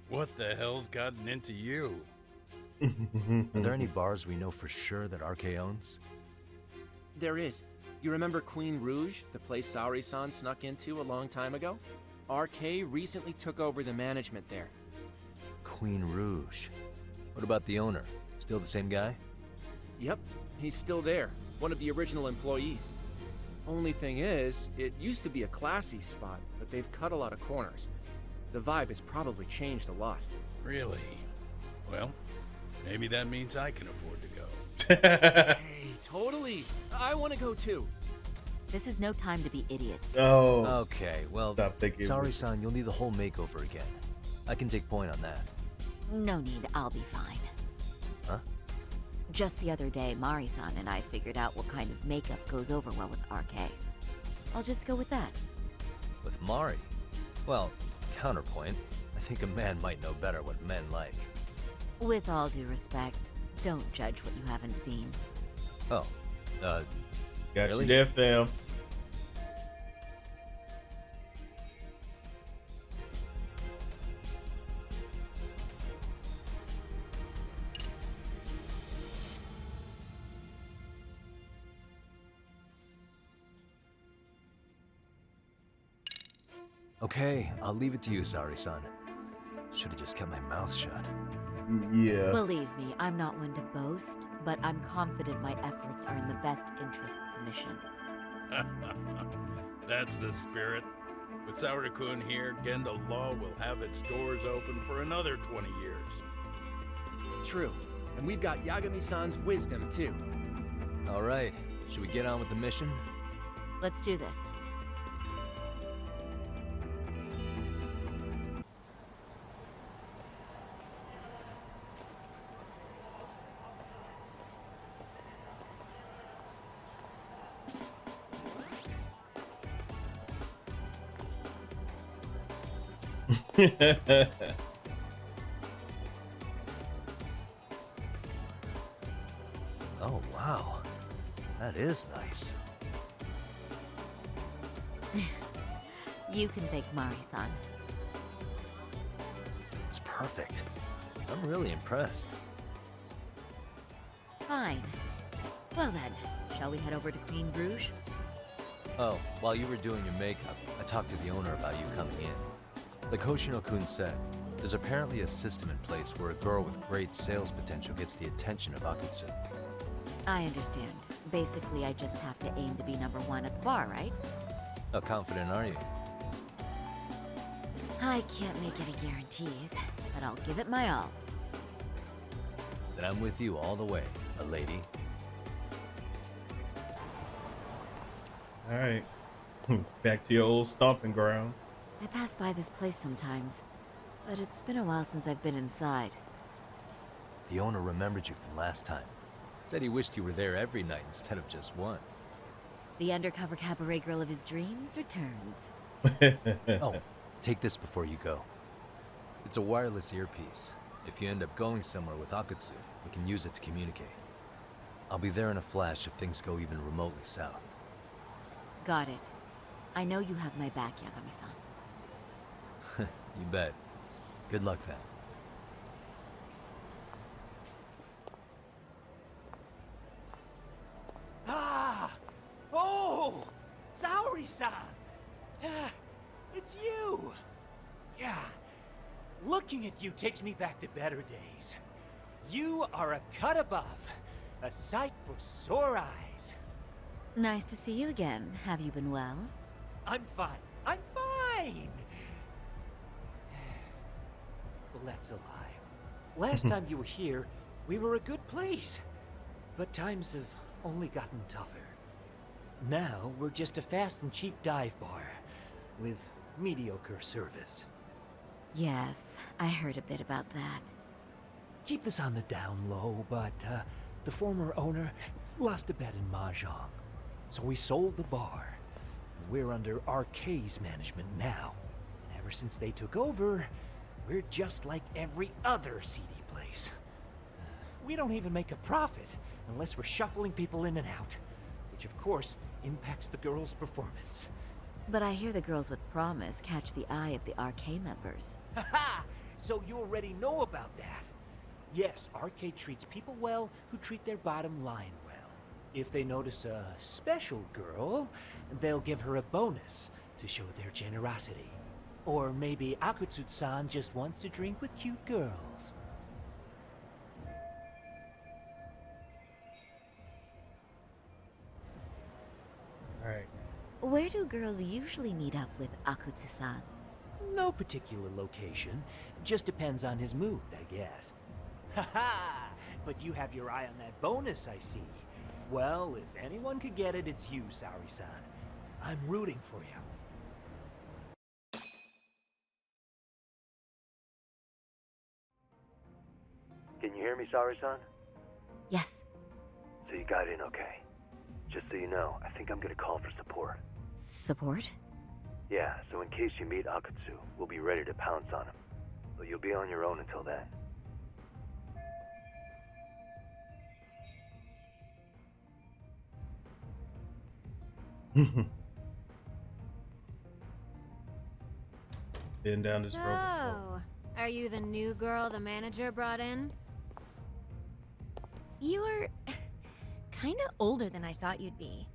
What the hell's gotten into you? Are there any bars we know for sure that RK owns? There is. You remember Queen Rouge, the place Saori-san snuck into a long time ago? RK recently took over the management there. Queen Rouge. What about the owner? Still the same guy? Yep, he's still there. One of the original employees. Only thing is, it used to be a classy spot, but they've cut a lot of corners. The vibe has probably changed a lot. Really? Well, maybe that means I can afford to go. Hey, totally! I want to go too. This is no time to be idiots. Oh. Okay, well, Stop thinking. Saori-san, you'll need the whole makeover again. I can take point on that. No need, I'll be fine. Huh? Just the other day, Mari-san and I figured out what kind of makeup goes over well with RK. I'll just go with that. With Mari? Well, counterpoint, I think a man might know better what men like. With all due respect, don't judge what you haven't seen. Oh, Got really? you there, fam. Okay, I'll leave it to you, Saori-san. Should have just kept my mouth shut. Yeah. Believe me, I'm not one to boast, but I'm confident my efforts are in the best interest of the mission. That's the spirit. With Saori-kun here, Genda Law will have its doors open for another 20 years. True. And we've got Yagami-san's wisdom, too. All right, should we get on with the mission? Let's do this. Oh, wow. That is nice. You can thank Mari-san. It's perfect. I'm really impressed. Fine. Well then, shall we head over to Queen Bruges? Oh, while you were doing your makeup, I talked to the owner about you coming in. Like Hoshino-kun said, there's apparently a system in place where a girl with great sales potential gets the attention of Akutsu. I understand. Basically, I just have to aim to be #1 at the bar, right? How confident are you? I can't make any guarantees, but I'll give it my all. Then I'm with you all the way, a lady. All right. Back to your old stomping grounds. I pass by this place sometimes, but it's been a while since I've been inside. The owner remembered you from last time. Said he wished you were there every night instead of just one. The undercover cabaret girl of his dreams returns. Oh, take this before you go. It's a wireless earpiece. If you end up going somewhere with Akutsu, we can use it to communicate. I'll be there in a flash if things go even remotely south. Got it. I know you have my back, Yagami-san. You bet. Good luck then. Ah! Oh! Saori-san! Ah, it's you! Yeah. Looking at you takes me back to better days. You are a cut above. A sight for sore eyes. Nice to see you again. Have you been well? I'm fine. I'm fine! Well, that's a lie. Last time you were here, we were a good place. But times have only gotten tougher. Now, we're just a fast and cheap dive bar with mediocre service. Yes, I heard a bit about that. Keep this on the down low, but the former owner lost a bet in Mahjong. So we sold the bar. We're under RK's management now. And ever since they took over, we're just like every other seedy place. We don't even make a profit unless we're shuffling people in and out, which of course impacts the girls' performance. But I hear the girls with promise catch the eye of the RK members. Haha! So you already know about that. Yes, RK treats people well who treat their bottom line well. If they notice a special girl, they'll give her a bonus to show their generosity. Or maybe Akutsu-san just wants to drink with cute girls. Alright. Where do girls usually meet up with Akutsu-san? No particular location. Just depends on his mood, I guess. Haha! But you have your eye on that bonus, I see. Well, if anyone could get it, it's you, Saori-san. I'm rooting for you. Can you hear me, Saori-san? Yes. So you got in okay. Just so you know, I think I'm gonna call for support. Support? Yeah, so in case you meet Akutsu, we'll be ready to pounce on him. But you'll be on your own until then. Been down this road before. So, are you the new girl the manager brought in? You're kinda older than I thought you'd be.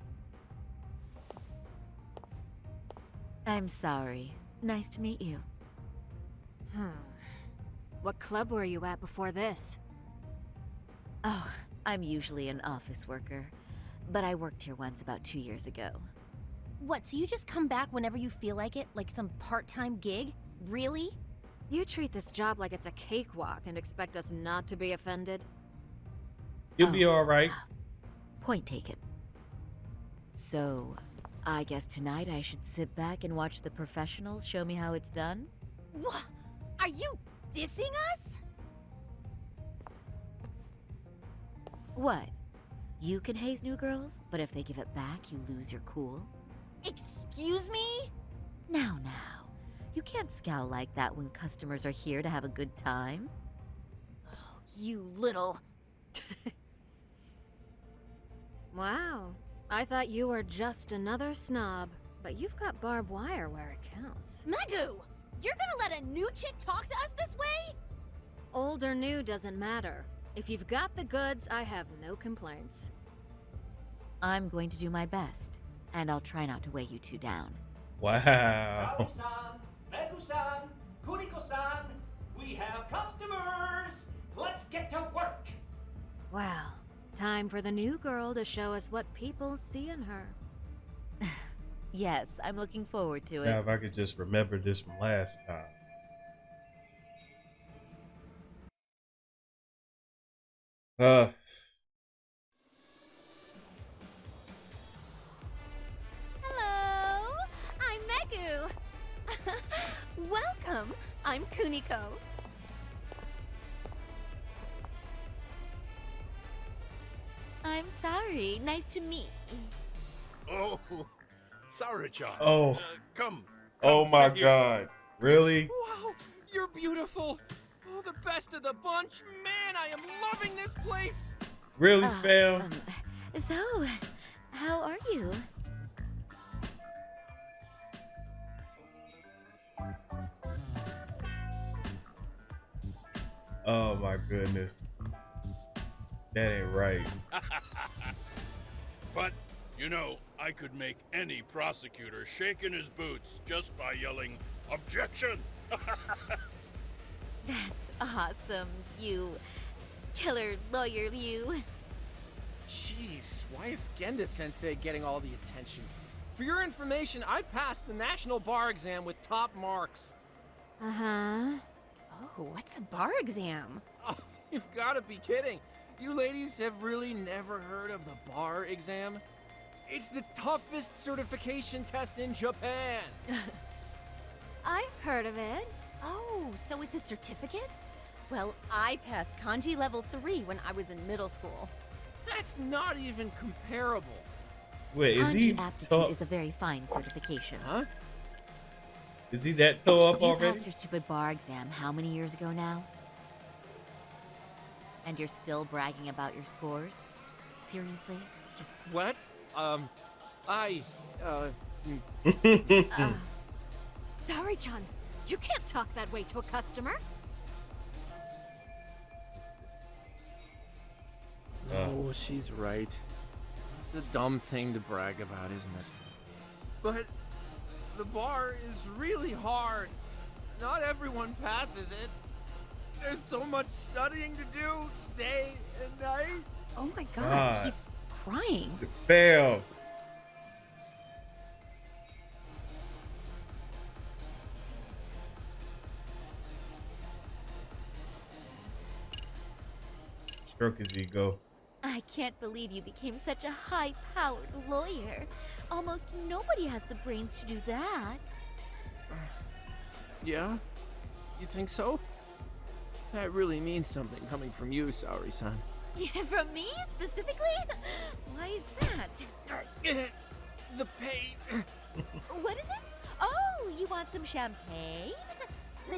I'm sorry. Nice to meet you. What club were you at before this? Oh, I'm usually an office worker, but I worked here once about 2 years ago. What, so you just come back whenever you feel like it? Like some part-time gig? Really? You treat this job like it's a cakewalk and expect us not to be offended? You'll be alright. Point taken. So, I guess tonight I should sit back and watch the professionals show me how it's done? What? Are you dissing us? What? You can haze new girls, but if they give it back, you lose your cool? Excuse me? Now. You can't scowl like that when customers are here to have a good time. You little... Wow. I thought you were just another snob, but you've got barbed wire where it counts. Megu! You're gonna let a new chick talk to us this way? Old or new doesn't matter. If you've got the goods, I have no complaints. I'm going to do my best, and I'll try not to weigh you two down. Wow. Saori-san, Megu-san, Kuriko-san, we have customers! Let's get to work! Well, time for the new girl to show us what people see in her. Yes, I'm looking forward to it. Now, if I could just remember this from last time. Hello, I'm Megu. Welcome, I'm Kuniko. I'm sorry. Nice to meet you. Oh, Saori-chan. Oh. Come. Oh my sit here. God. Really? Wow, you're beautiful. Oh, the best of the bunch. Man, I am loving this place. Really, fam? So, how are you? Oh my goodness. That ain't right. But, you know, I could make any prosecutor shake in his boots just by yelling, "Objection!" That's awesome, you killer lawyer, you. Jeez, why is Genda-sensei getting all the attention? For your information, I passed the national bar exam with top marks. Uh-huh. Oh, what's a bar exam? Oh, you've got to be kidding. You ladies have really never heard of the bar exam? It's the toughest certification test in Japan. I've heard of it. Oh, so it's a certificate? Well, I passed kanji level 3 when I was in middle school. That's not even comparable. Wait, is he Kanji aptitude is a very fine certification. Huh? Is he that toe up You already? passed your stupid bar exam how many years ago now? And you're still bragging about your scores? Seriously? What? Saori-chan, you can't talk that way to a customer. Oh, she's right. It's a dumb thing to brag about, isn't it? But the bar is really hard. Not everyone passes it. There's so much studying to do, day and night. Oh my God, God. he's crying. Fail. Stroke his ego. I can't believe you became such a high-powered lawyer. Almost nobody has the brains to do that. Yeah? You think so? That really means something coming from you, Saori-san. Yeah, from me, specifically? Why is that? The pay. What is it? Oh, you want some champagne?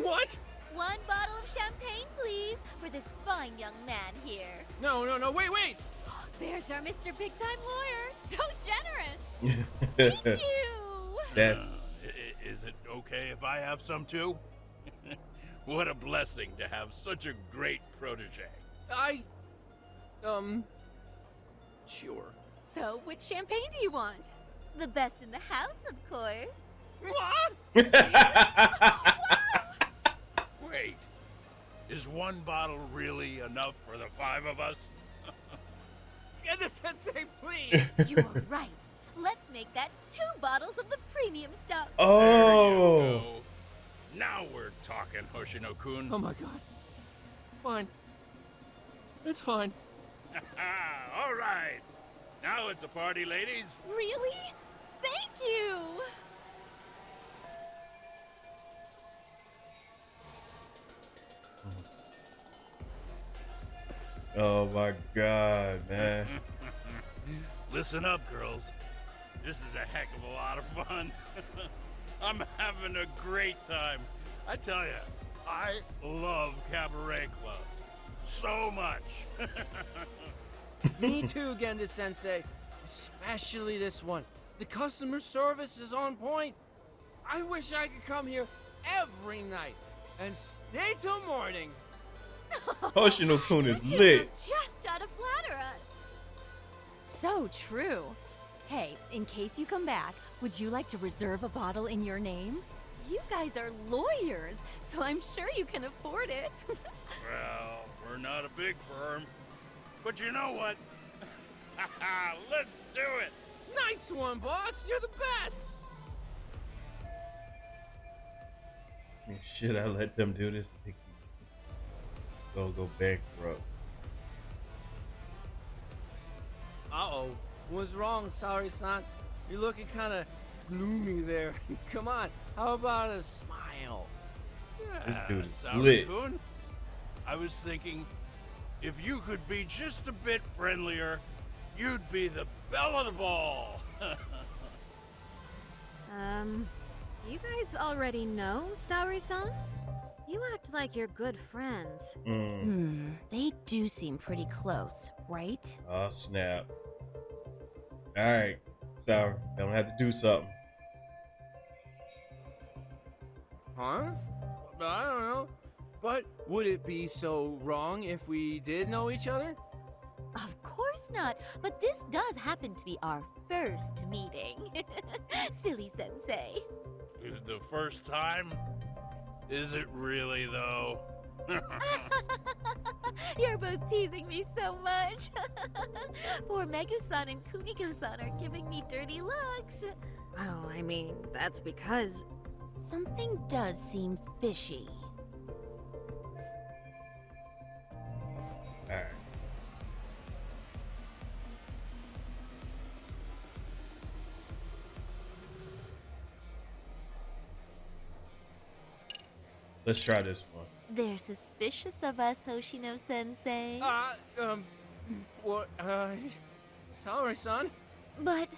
What? 1 bottle of champagne, please, for this fine young man here. No, wait! There's our Mr. Big Time Lawyer. So generous. Thank you. That's Is it okay if I have some too? What a blessing to have such a great protege. Sure. So, which champagne do you want? The best in the house, of course. What? Wait, is 1 bottle really enough for the 5 of us? Get the sensei, please. You are right. Let's make that 2 bottles of the premium stuff. Oh. There you go. Now we're talking, Hoshino-kun. Oh my God. Fine. It's fine. All right. Now it's a party, ladies. Really? Thank you. Oh my God, man. Listen up, girls. This is a heck of a lot of fun. I'm having a great time. I tell you, I love cabaret clubs so much. Me too, Genda-sensei. Especially this one. The customer service is on point. I wish I could come here every night and stay till morning. Hoshino-kun is lit. Just out to flatter us. So true. Hey, in case you come back, would you like to reserve a bottle in your name? You guys are lawyers, so I'm sure you can afford it. Well, we're not a big firm, but you know what? Let's do it. Nice one, boss. You're the best. Should I let them do this? Go bankrupt. Uh-oh. What's wrong, Saori-san? You're looking kind of gloomy there. Come on, how about a smile? This dude is Saori-kun, lit. I was thinking, if you could be just a bit friendlier, you'd be the belle of the ball. Do you guys already know Saori-san? You act like you're good friends. They do seem pretty close, right? Oh, snap. Alright, sorry. I'm gonna have to do something. Huh? I don't know. But would it be so wrong if we did know each other? Of course not, but this does happen to be our first meeting. Silly sensei. The first time? Is it really, though? You're both teasing me so much. Poor Megu-san and Kuniko-san are giving me dirty looks. Well, I mean, that's because Something does seem fishy. Alright. Let's try this one. They're suspicious of us, Hoshino-sensei. What, Saori-san? But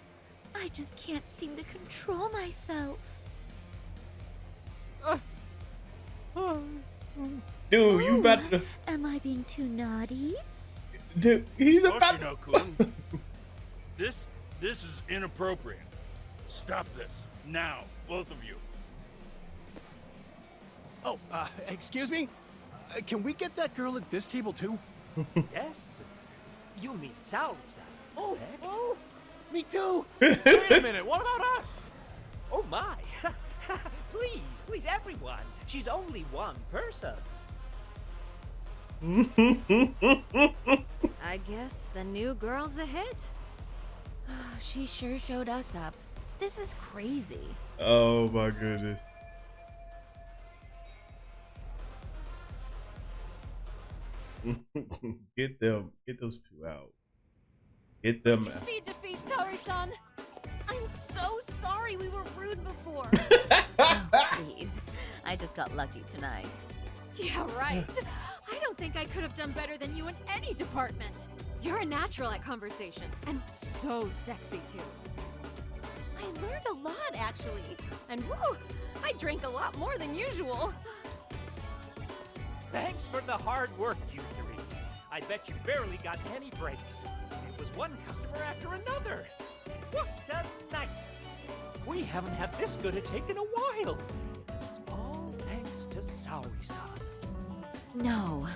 I just can't seem to control myself. Dude, you about to... Am I being too naughty? Dude, he's about to... Hoshino-kun, this is inappropriate. Stop this, now, both of you. Oh, excuse me? Can we get that girl at this table too? Yes? You mean Saori-san? Oh, me too! Wait a minute, what about us? Oh my! Please, everyone! She's only one person. I guess the new girl's a hit. She sure showed us up. This is crazy. Oh my goodness. Get those two out. Get them out. Concede defeat, Saori-san. I'm so sorry we were rude before. Please, I just got lucky tonight. Yeah, right. I don't think I could have done better than you in any department. You're a natural at conversation, and so sexy too. I learned a lot, actually. And woo, I drank a lot more than usual. Thanks for the hard work, you three. I bet you barely got any breaks. It was one customer after another. What a night! We haven't had this good a take in a while. It's all thanks to Saori-san. No,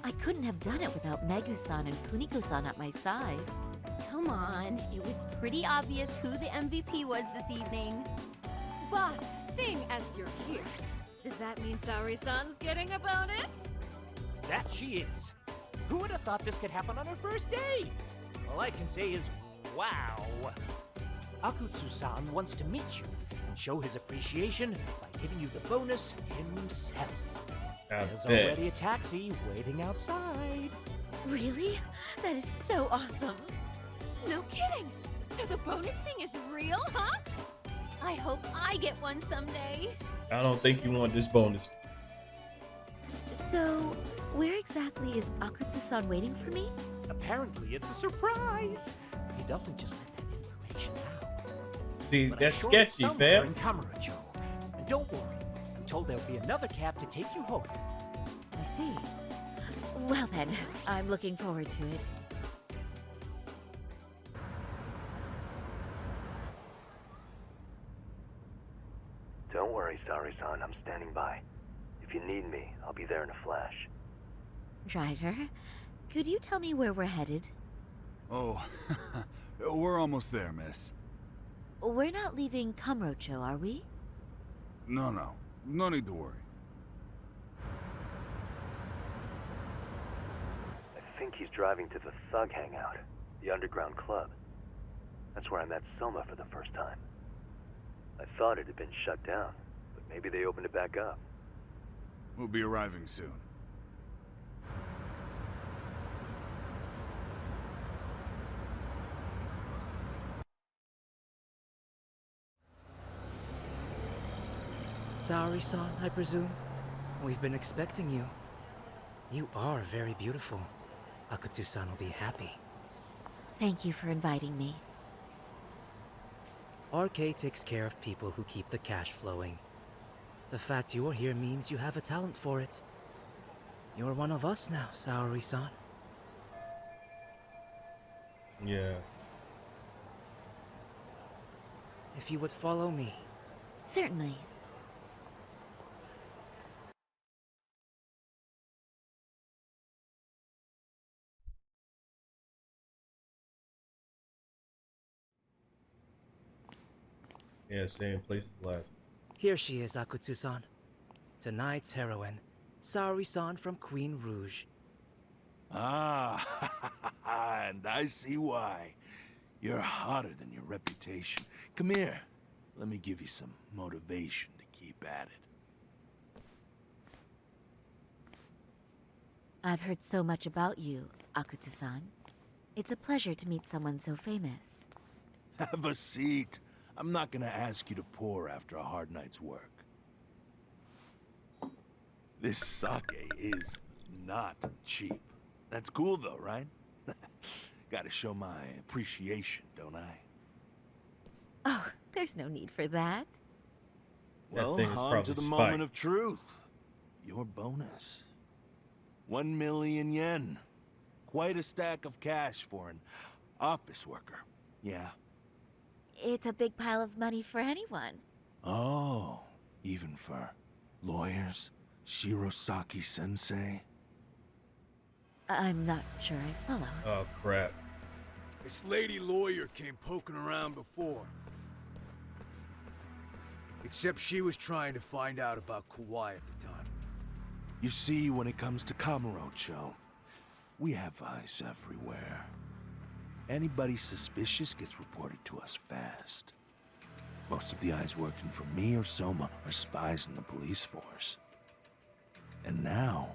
I couldn't have done it without Megu-san and Kuniko-san at my side. Come on, it was pretty obvious who the MVP was this evening. Boss, seeing as you're here, does that mean Saori-san's getting a bonus? That she is. Who would have thought this could happen on her first day? All I can say is, wow. Akutsu-san wants to meet you and show his appreciation by giving you the bonus himself. There's already a taxi waiting outside. Really? That is so awesome. No kidding! So the bonus thing is real, huh? I hope I get one someday. I don't think you want this bonus. So, where exactly is Akutsu-san waiting for me? Apparently it's a surprise. He doesn't just let that information out. See, But that's I'm sure it's sketchy, somewhere fam. in Kamurocho, don't worry. I'm told there'll be another cab to take you home. I see. Well then, I'm looking forward to it. Don't worry, Saori-san. I'm standing by. If you need me, I'll be there in a flash. Driver, could you tell me where we're headed? Oh, we're almost there, miss. We're not leaving Kamurocho, are we? No need to worry. I think he's driving to the Thug Hangout, the underground club. That's where I met Soma for the first time. I thought it had been shut down, but maybe they opened it back up. We'll be arriving soon. Saori-san, I presume? We've been expecting you. You are very beautiful. Akutsu-san will be happy. Thank you for inviting me. RK takes care of people who keep the cash flowing. The fact you're here means you have a talent for it. You're one of us now, Saori-san. Yeah. If you would follow me. Certainly. Yeah, same place as last. Here she is, Akutsu-san. Tonight's heroine, Saori-san from Queen Rouge. Ah, and I see why. You're hotter than your reputation. Come here. Let me give you some motivation to keep at it. I've heard so much about you, Akutsu-san. It's a pleasure to meet someone so famous. Have a seat. I'm not gonna ask you to pour after a hard night's work. This sake is not cheap. That's cool though, right? Gotta show my appreciation, don't I? Oh, there's no need for that. Well, on to the moment of truth. Your bonus. 1 million yen. Quite a stack of cash for an office worker. Yeah. It's a big pile of money for anyone. Oh, even for lawyers? Shirosaki sensei? I'm not sure I follow. Oh, crap. This lady lawyer came poking around before. Except she was trying to find out about Kawhi at the time. You see, when it comes to Kamurocho, we have eyes everywhere. Anybody suspicious gets reported to us fast. Most of the eyes working for me or Soma are spies in the police force. And now,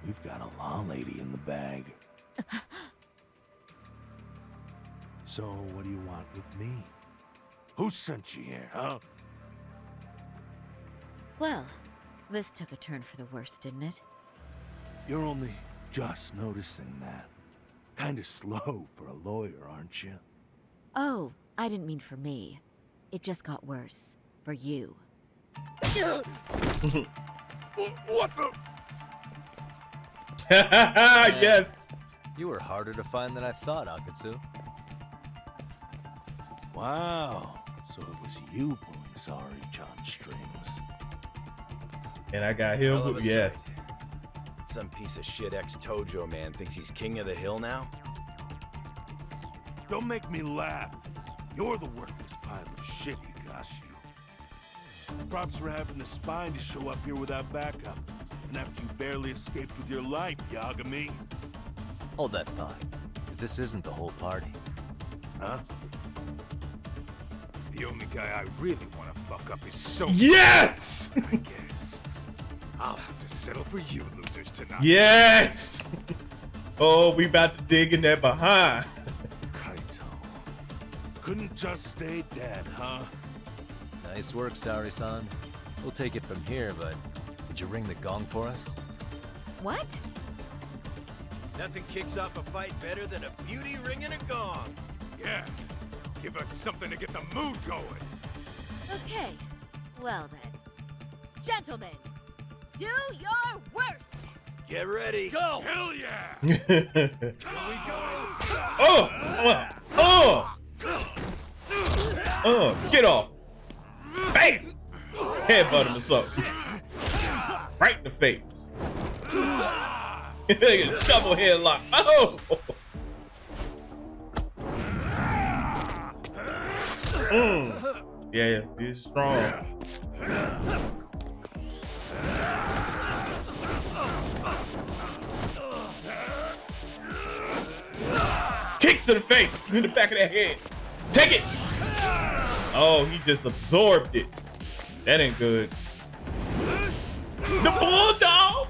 we've got a law lady in the bag. So, what do you want with me? Who sent you here, huh? Well, this took a turn for the worse, didn't it? You're only just noticing that. Kinda slow for a lawyer, aren't you? Oh, I didn't mean for me. It just got worse. For you. What the? Yes! You were harder to find than I thought, Akutsu. Wow. So it was you pulling Saori-chan's strings. And I got him, Hell of a yes. sight. Some piece of shit ex-Tojo man thinks he's king of the hill now? Don't make me laugh. You're the worthless pile of shit, Higashi. Props for having the spine to show up here without backup. And after you barely escaped with your life, Yagami. Hold that thought, because this isn't the whole party. Huh? The only guy I really want to fuck up is so. Yes! I guess. I'll have to settle for you losers tonight. Yes! Oh, we about to dig in that behind. Kaito. Couldn't just stay dead, huh? Nice work, Saori-san. We'll take it from here, but did you ring the gong for us? What? Nothing kicks off a fight better than a beauty ringing a gong. Yeah. Give us something to get the mood going. Okay. Well then. Gentlemen, do your worst! Get ready. Let's go! Hell yeah! Get off. Bam! Headbutt him or something. Right in the face. Double headlock. Oh! Yeah, he's strong. Kick to the face, in the back of that head. Take it. Oh, he just absorbed it. That ain't good. The bulldog.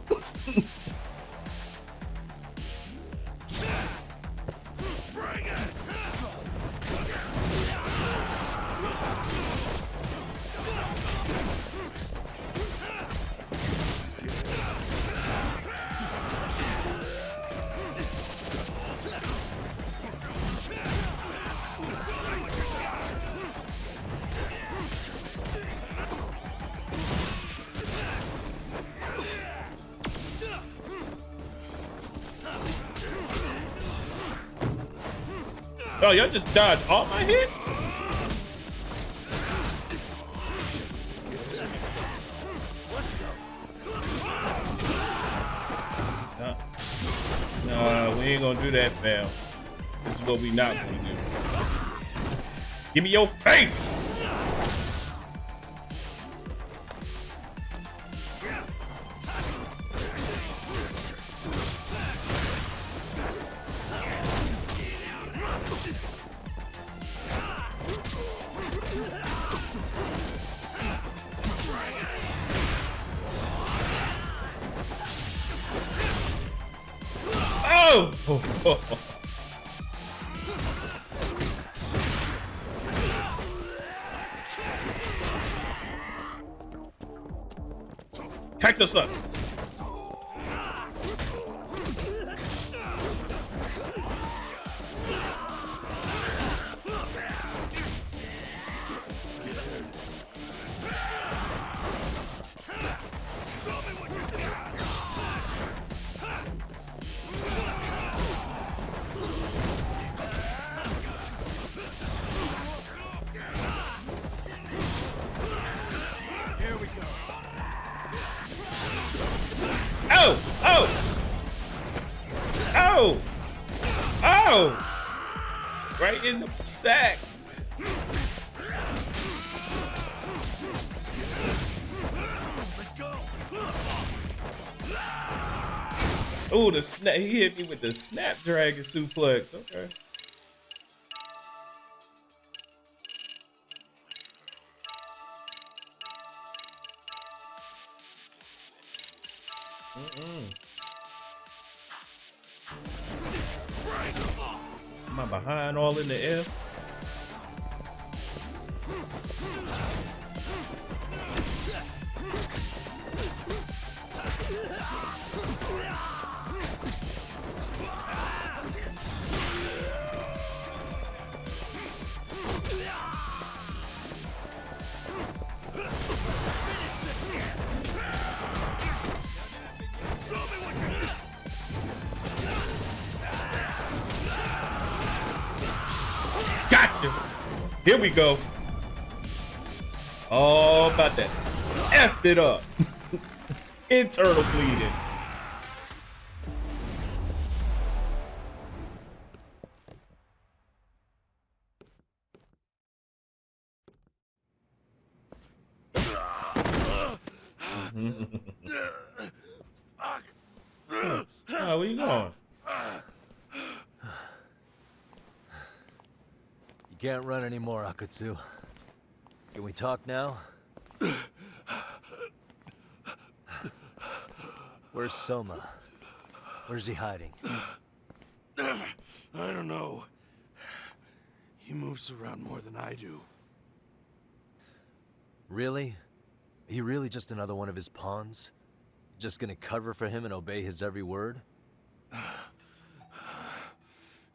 Oh, y'all just dodged all my hits? No, we ain't gonna do that, fam. This is what we not gonna do. Give me your face! Oh! Kaito up. Oh! Oh! Oh! Oh! Right in the sack. Oh, the snap! He hit me with the Snapdragon suplex. Okay. Am I behind all in the air? Gotcha. Here we go. Oh, about that. F it up. Internal bleeding. Oh, where you going? You can't run anymore, Akatsu. Can we talk now? Where's Soma? Where's he hiding? I don't know. He moves around more than I do. Really? Are you really just another one of his pawns? Just gonna cover for him and obey his every word?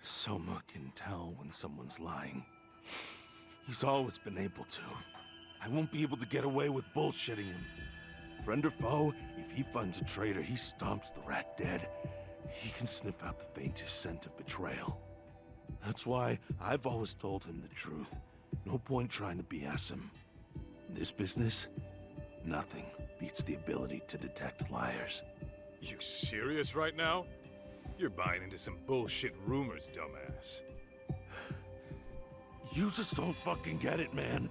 Soma can tell when someone's lying. He's always been able to. I won't be able to get away with bullshitting him. Friend or foe, if he finds a traitor, he stomps the rat dead. He can sniff out the faintest scent of betrayal. That's why I've always told him the truth. No point trying to BS him. In this business, nothing beats the ability to detect liars. You serious right now? You're buying into some bullshit rumors, dumbass. You just don't fucking get it, man.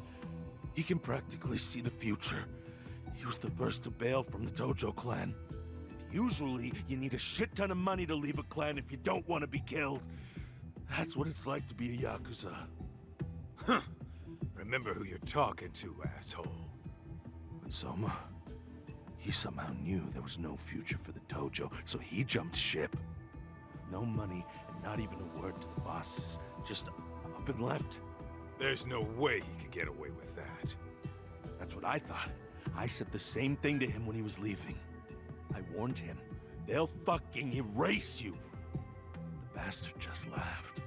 He can practically see the future. He was the first to bail from the Tojo clan. Usually, you need a shit ton of money to leave a clan if you don't want to be killed. That's what it's like to be a Yakuza. Huh. Remember who you're talking to, asshole. But Soma, he somehow knew there was no future for the Tojo, so he jumped ship. With no money and not even a word to the bosses, just up and left. There's no way he could get away with that. That's what I thought. I said the same thing to him when he was leaving. I warned him, they'll fucking erase you. The bastard just laughed.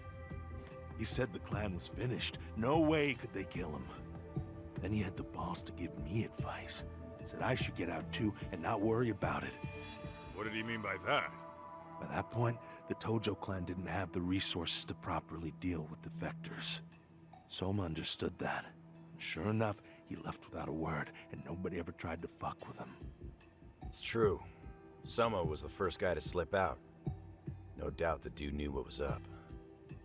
He said the clan was finished. No way could they kill him. Then he had the balls to give me advice. Said I should get out too and not worry about it. What did he mean by that? By that point, the Tojo clan didn't have the resources to properly deal with defectors. Soma understood that. And sure enough, he left without a word, and nobody ever tried to fuck with him. It's true. Soma was the first guy to slip out. No doubt the dude knew what was up.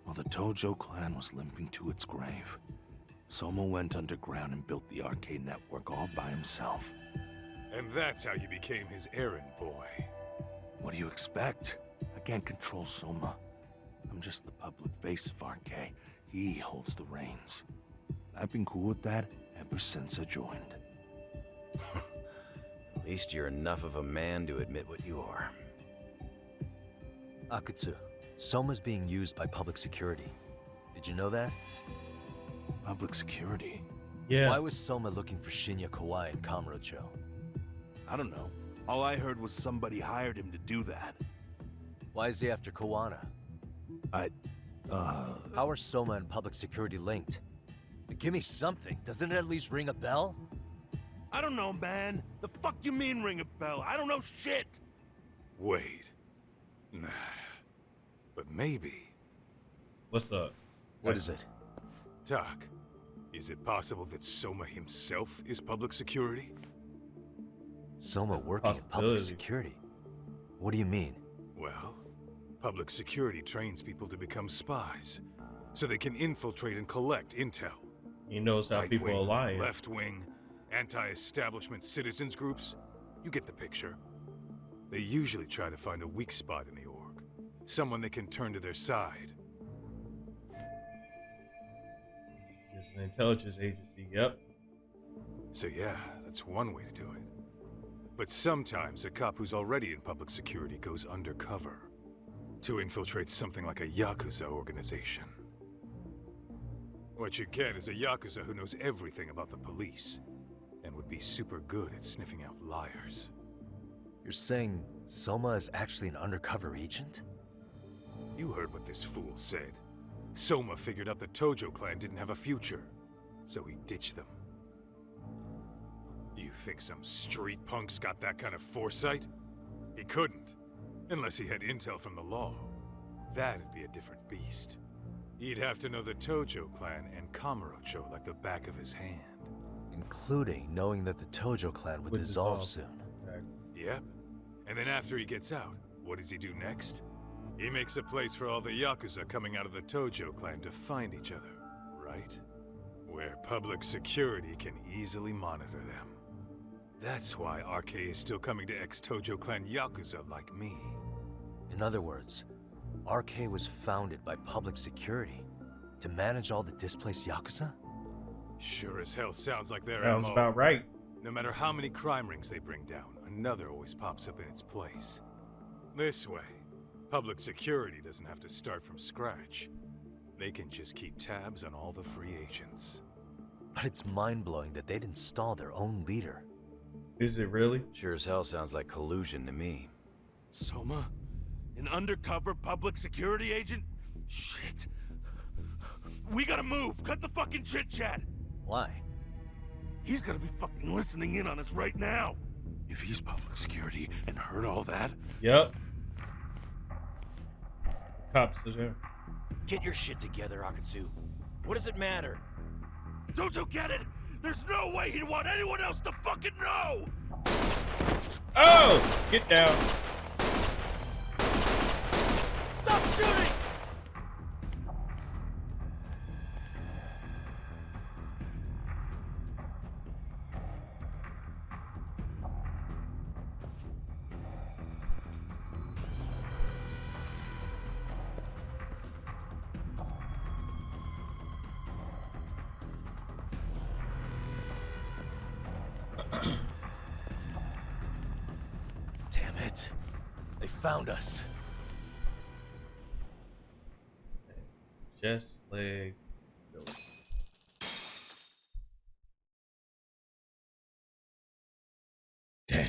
While the Tojo clan was limping to its grave, Soma went underground and built the arcade network all by himself. And that's how you became his errand boy. What do you expect? I can't control Soma. I'm just the public face of RK. He holds the reins. I've been cool with that ever since I joined. At least you're enough of a man to admit what you are. Akutsu, Soma's being used by public security. Did you know that? Public security? Yeah. Why was Soma looking for Shinya Kawai and Kamurocho? I don't know. All I heard was somebody hired him to do that. Why is he after Kawana? How are Soma and public security linked? Give me something. Doesn't it at least ring a bell? I don't know, man. The fuck you mean ring a bell? I don't know shit. Wait. Nah. But maybe. What's up? What is it? Tak, is it possible that Soma himself is public security? Soma working in public security? What do you mean? Well, public security trains people to become spies, so they can infiltrate and collect intel. He knows how people are lying. Left-wing, anti-establishment citizens groups. You get the picture. They usually try to find a weak spot in the org. Someone they can turn to their side. It's an intelligence agency, yep. So yeah, that's one way to do it. But sometimes a cop who's already in public security goes undercover to infiltrate something like a Yakuza organization. What you get is a Yakuza who knows everything about the police and would be super good at sniffing out liars. You're saying Soma is actually an undercover agent? You heard what this fool said. Soma figured out the Tojo clan didn't have a future, so he ditched them. You think some street punk's got that kind of foresight? He couldn't, unless he had intel from the law. That'd be a different beast. He'd have to know the Tojo clan and Kamurocho like the back of his hand. Including knowing that the Tojo clan would dissolve soon. Yep. And then after he gets out, what does he do next? He makes a place for all the Yakuza coming out of the Tojo clan to find each other, right? Where public security can easily monitor them. That's why RK is still coming to ex-Tojo clan Yakuza like me. In other words, RK was founded by public security to manage all the displaced Yakuza? Sure as hell sounds like their Sounds MO. about right. No matter how many crime rings they bring down, another always pops up in its place. This way, public security doesn't have to start from scratch. They can just keep tabs on all the free agents. But it's mind-blowing that they'd install their own leader. Is it really? Sure as hell sounds like collusion to me. Soma? An undercover public security agent? Shit. We gotta move! Cut the fucking chit-chat! Why? He's gotta be fucking listening in on us right now! If he's public security and heard all that... Yep. Cops are there. Get your shit together, Akatsu. What does it matter? Don't you get it? There's no way he'd want anyone else to fucking know! Oh! Get down. Stop shooting! Damn it. They found us. Chest, leg, go. Dang.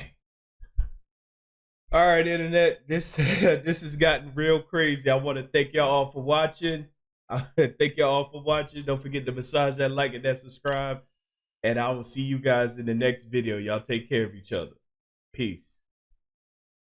All right, internet. This this has gotten real crazy. I want to thank y'all all for watching. Thank y'all all for watching. Don't forget to massage that like and that subscribe. And I will see you guys in the next video. Y'all take care of each other. Peace.